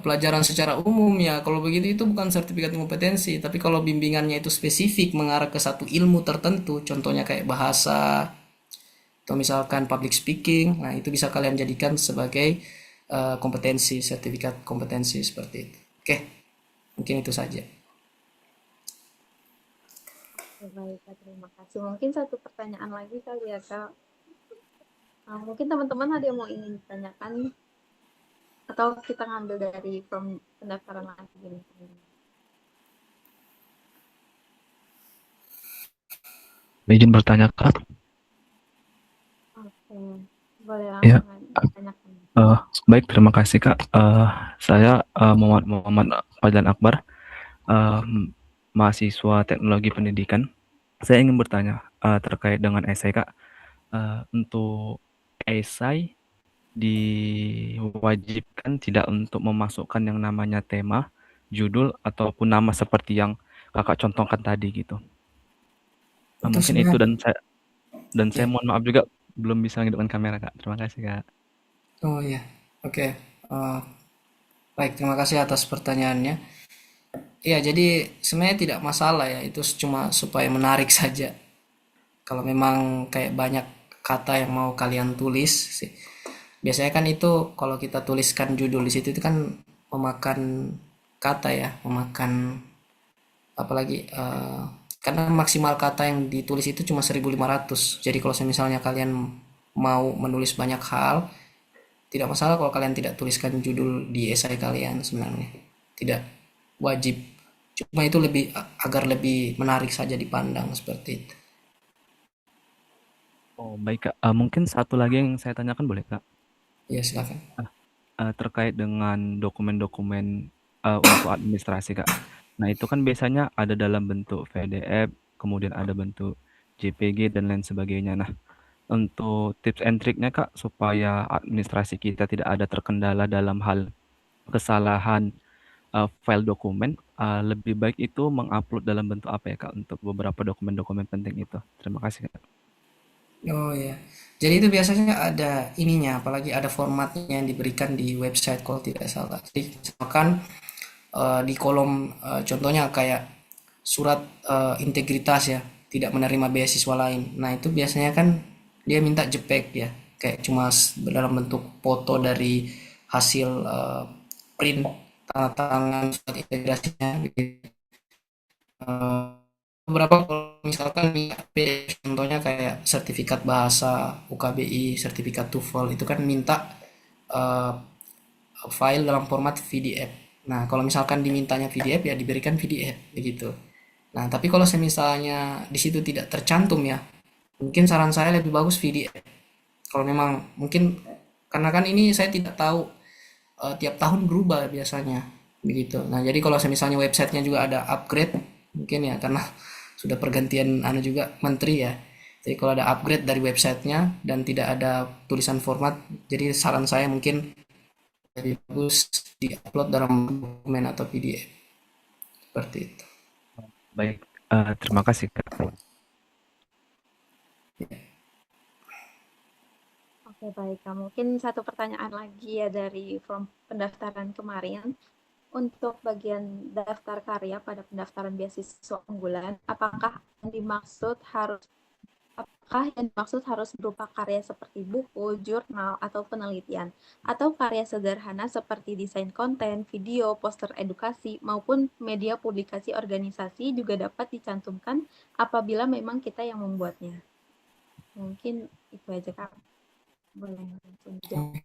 S3: pelajaran secara umum ya. Kalau begitu itu bukan sertifikat kompetensi, tapi kalau bimbingannya itu spesifik mengarah ke satu ilmu tertentu, contohnya kayak bahasa atau misalkan public speaking, nah itu bisa kalian jadikan sebagai kompetensi, sertifikat kompetensi seperti itu. Oke, mungkin itu saja.
S1: Oke, baik Kak, terima kasih. Mungkin satu pertanyaan lagi kali ya Kak. Mungkin teman-teman ada yang mau ingin ditanyakan atau kita ngambil dari form pendaftaran lagi gini.
S8: Izin bertanya Kak.
S1: Oke, boleh
S8: Ya,
S1: langsung ditanyakan.
S8: baik terima kasih Kak. Saya Muhammad Fadlan Akbar, mahasiswa Teknologi Pendidikan. Saya ingin bertanya terkait dengan esai Kak. Untuk esai diwajibkan tidak untuk memasukkan yang namanya tema, judul ataupun nama seperti yang Kakak contohkan tadi gitu.
S3: Itu
S8: Mungkin itu
S3: sebenarnya
S8: dan saya
S3: ya.
S8: mohon maaf juga belum bisa ngidupkan kamera Kak. Terima kasih Kak.
S3: Oh ya, oke. Eh, Baik, terima kasih atas pertanyaannya. Iya, jadi sebenarnya tidak masalah ya, itu cuma supaya menarik saja. Kalau memang kayak banyak kata yang mau kalian tulis sih. Biasanya kan itu kalau kita tuliskan judul di situ itu kan memakan kata ya, memakan apalagi karena maksimal kata yang ditulis itu cuma 1.500. Jadi kalau misalnya kalian mau menulis banyak hal, tidak masalah kalau kalian tidak tuliskan judul di esai kalian sebenarnya. Tidak wajib. Cuma itu lebih agar lebih menarik saja dipandang seperti itu.
S8: Oh, baik Kak. Mungkin satu lagi yang saya tanyakan boleh Kak?
S3: Ya, silakan.
S8: Terkait dengan dokumen-dokumen untuk administrasi Kak. Nah, itu kan biasanya ada dalam bentuk PDF, kemudian ada bentuk JPG dan lain sebagainya. Nah, untuk tips and triknya Kak, supaya administrasi kita tidak ada terkendala dalam hal kesalahan file dokumen, lebih baik itu mengupload dalam bentuk apa ya Kak untuk beberapa dokumen-dokumen penting itu. Terima kasih Kak.
S3: Oh ya. Jadi itu biasanya ada ininya, apalagi ada formatnya yang diberikan di website kalau tidak salah. Jadi misalkan di kolom contohnya kayak surat integritas ya, tidak menerima beasiswa lain. Nah, itu biasanya kan dia minta JPEG ya, kayak cuma dalam bentuk foto dari hasil print tanda tangan surat integrasinya gitu. Eh, Beberapa kalau misalkan contohnya kayak sertifikat bahasa UKBI, sertifikat TOEFL itu kan minta eh, file dalam format PDF. Nah, kalau misalkan dimintanya PDF ya diberikan PDF begitu. Nah, tapi kalau misalnya di situ tidak tercantum ya, mungkin saran saya lebih bagus PDF. Kalau memang mungkin karena kan ini saya tidak tahu tiap tahun berubah biasanya begitu. Nah, jadi kalau misalnya websitenya juga ada upgrade mungkin ya karena sudah pergantian anu juga menteri ya. Jadi kalau ada upgrade dari websitenya dan tidak ada tulisan format, jadi saran saya mungkin lebih bagus diupload dalam dokumen atau PDF seperti itu.
S8: Baik, terima kasih Kak.
S1: Oke, baik Kak. Mungkin satu pertanyaan lagi ya dari form pendaftaran kemarin. Untuk bagian daftar karya pada pendaftaran beasiswa unggulan, apakah yang dimaksud harus Apakah yang dimaksud harus berupa karya seperti buku, jurnal, atau penelitian, atau karya sederhana seperti desain konten, video, poster edukasi, maupun media publikasi organisasi juga dapat dicantumkan apabila memang kita yang membuatnya. Mungkin itu aja, Kak. Boleh langsung dijawab.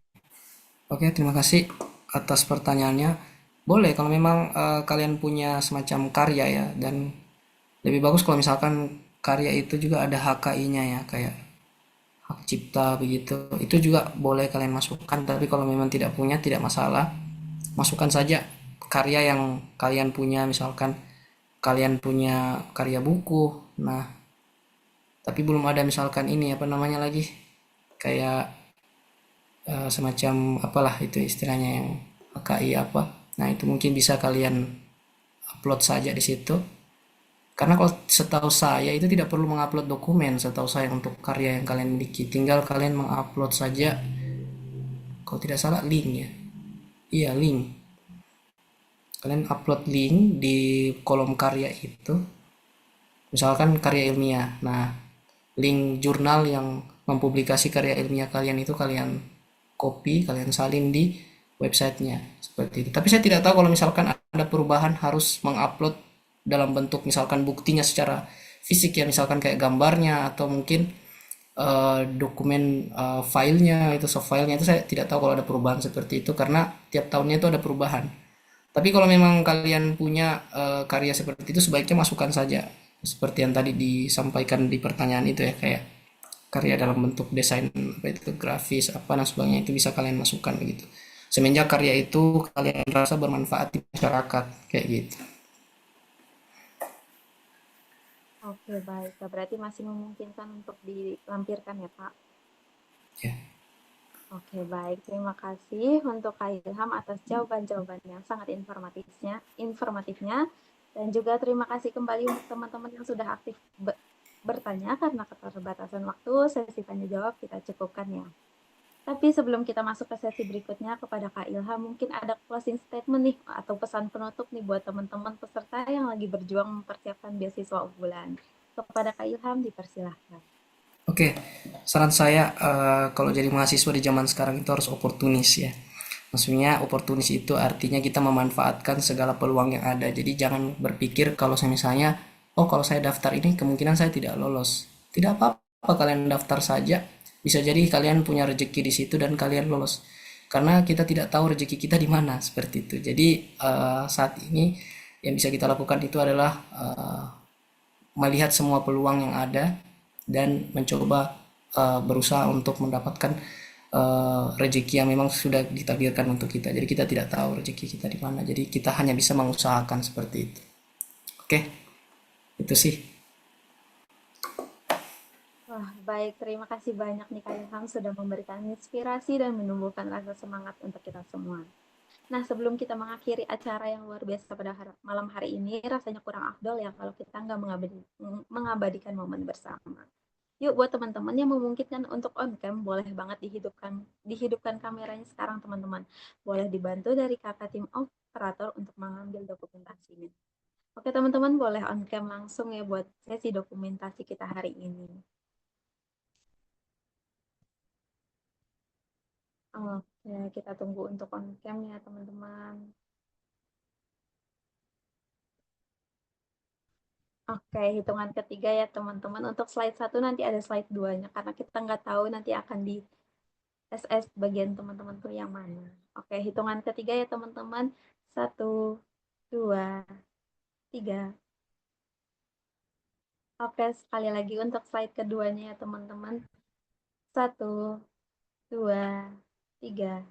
S3: Oke, terima kasih atas pertanyaannya. Boleh kalau memang kalian punya semacam karya ya, dan lebih bagus kalau misalkan karya itu juga ada HKI-nya ya, kayak hak cipta begitu. Itu juga boleh kalian masukkan, tapi kalau memang tidak punya tidak masalah. Masukkan saja karya yang kalian punya, misalkan kalian punya karya buku. Nah, tapi belum ada misalkan ini apa namanya lagi? Kayak semacam apalah itu istilahnya yang HKI apa. Nah, itu mungkin bisa kalian upload saja di situ. Karena kalau setahu saya itu tidak perlu mengupload dokumen, setahu saya untuk karya yang kalian miliki. Tinggal kalian mengupload saja, kalau tidak salah link ya. Iya, link. Kalian upload link di kolom karya itu. Misalkan karya ilmiah. Nah, link jurnal yang mempublikasi karya ilmiah kalian itu kalian copy, kalian salin di websitenya seperti itu. Tapi saya tidak tahu kalau misalkan ada perubahan harus mengupload dalam bentuk misalkan buktinya secara fisik ya, misalkan kayak gambarnya atau mungkin dokumen filenya itu, soft filenya itu saya tidak tahu kalau ada perubahan seperti itu karena tiap tahunnya itu ada perubahan. Tapi kalau memang kalian punya karya seperti itu sebaiknya masukkan saja seperti yang tadi disampaikan di pertanyaan itu ya, kayak karya dalam bentuk desain apa itu grafis apa dan sebagainya itu bisa kalian masukkan begitu. Semenjak karya itu kalian rasa bermanfaat di masyarakat kayak gitu.
S1: Oke, baik. Berarti masih memungkinkan untuk dilampirkan ya, Pak?
S3: Ya.
S1: Oke, baik. Terima kasih untuk Kak Ilham atas jawaban-jawaban yang sangat informatifnya. Dan juga terima kasih kembali untuk teman-teman yang sudah aktif bertanya karena keterbatasan waktu, sesi tanya jawab kita cukupkan ya. Tapi sebelum kita masuk ke sesi berikutnya kepada Kak Ilham, mungkin ada closing statement nih atau pesan penutup nih buat teman-teman peserta yang lagi berjuang mempersiapkan beasiswa unggulan. Kepada Kak Ilham dipersilahkan.
S3: Oke, saran saya kalau jadi mahasiswa di zaman sekarang itu harus oportunis ya. Maksudnya oportunis itu artinya kita memanfaatkan segala peluang yang ada. Jadi jangan berpikir kalau saya misalnya, oh kalau saya daftar ini kemungkinan saya tidak lolos. Tidak apa-apa kalian daftar saja. Bisa jadi kalian punya rezeki di situ dan kalian lolos. Karena kita tidak tahu rezeki kita di mana seperti itu. Jadi saat ini yang bisa kita lakukan itu adalah melihat semua peluang yang ada dan mencoba berusaha untuk mendapatkan rezeki yang memang sudah ditakdirkan untuk kita. Jadi kita tidak tahu rezeki kita di mana. Jadi kita hanya bisa mengusahakan seperti itu. Oke, itu sih.
S1: Wah, baik. Terima kasih banyak nih Kak Ilham sudah memberikan inspirasi dan menumbuhkan rasa semangat untuk kita semua. Nah, sebelum kita mengakhiri acara yang luar biasa pada malam hari ini, rasanya kurang afdol ya kalau kita nggak mengabadikan momen bersama. Yuk, buat teman-teman yang memungkinkan untuk on cam, boleh banget dihidupkan kameranya sekarang teman-teman. Boleh dibantu dari kakak tim operator untuk mengambil dokumentasinya. Oke teman-teman, boleh on cam langsung ya buat sesi dokumentasi kita hari ini. Oke, kita tunggu untuk on cam ya teman-teman. Oke, hitungan ketiga ya teman-teman. Untuk slide 1 nanti ada slide 2-nya karena kita nggak tahu nanti akan di SS bagian teman-teman tuh yang mana. Oke, hitungan ketiga ya teman-teman. 1, 2, 3. Oke, sekali lagi untuk slide keduanya ya teman-teman. 1, 2, 3.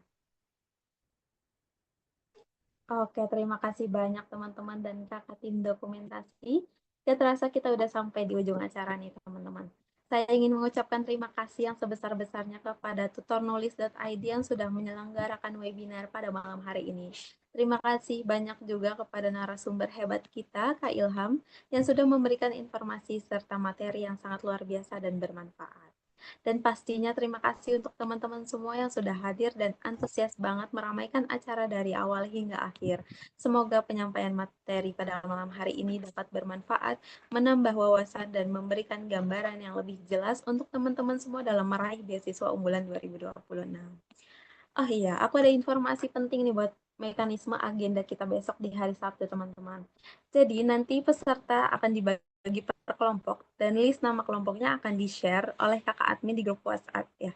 S1: Oke, terima kasih banyak teman-teman dan kakak tim dokumentasi. Tidak terasa kita udah sampai di ujung acara nih teman-teman. Saya ingin mengucapkan terima kasih yang sebesar-besarnya kepada tutornulis.id yang sudah menyelenggarakan webinar pada malam hari ini. Terima kasih banyak juga kepada narasumber hebat kita, Kak Ilham, yang sudah memberikan informasi serta materi yang sangat luar biasa dan bermanfaat. Dan pastinya terima kasih untuk teman-teman semua yang sudah hadir dan antusias banget meramaikan acara dari awal hingga akhir. Semoga penyampaian materi pada malam hari ini dapat bermanfaat, menambah wawasan, dan memberikan gambaran yang lebih jelas untuk teman-teman semua dalam meraih beasiswa unggulan 2026. Oh iya, aku ada informasi penting nih buat mekanisme agenda kita besok di hari Sabtu, teman-teman. Jadi nanti peserta akan dibagi per kelompok dan list nama kelompoknya akan di-share oleh kakak admin di grup WhatsApp ya.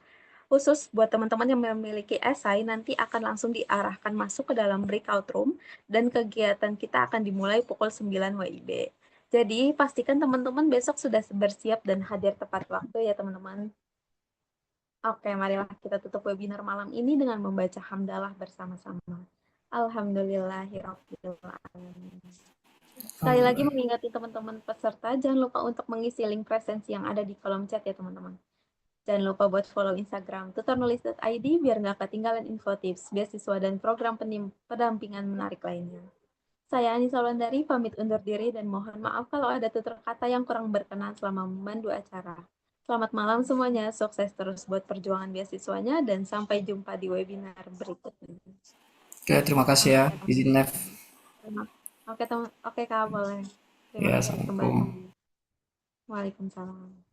S1: Khusus buat teman-teman yang memiliki esai nanti akan langsung diarahkan masuk ke dalam breakout room dan kegiatan kita akan dimulai pukul 9 WIB. Jadi pastikan teman-teman besok sudah bersiap dan hadir tepat waktu ya teman-teman. Oke, marilah kita tutup webinar malam ini dengan membaca hamdalah bersama-sama. Alhamdulillahirabbil alamin. Sekali lagi mengingatkan teman-teman peserta, jangan lupa untuk mengisi link presensi yang ada di kolom chat ya teman-teman. Jangan lupa buat follow Instagram tutornulis.id biar nggak ketinggalan info tips, beasiswa, dan program pendampingan menarik lainnya. Saya Anissa Wulandari, pamit undur diri dan mohon maaf kalau ada tutur kata yang kurang berkenan selama memandu acara. Selamat malam semuanya, sukses terus buat perjuangan beasiswanya, dan sampai jumpa di webinar berikutnya.
S3: Oke, terima kasih ya. Izin live.
S1: Oke, Kak, boleh. Terima
S3: Ya,
S1: kasih kembali.
S3: Assalamualaikum.
S1: Waalaikumsalam.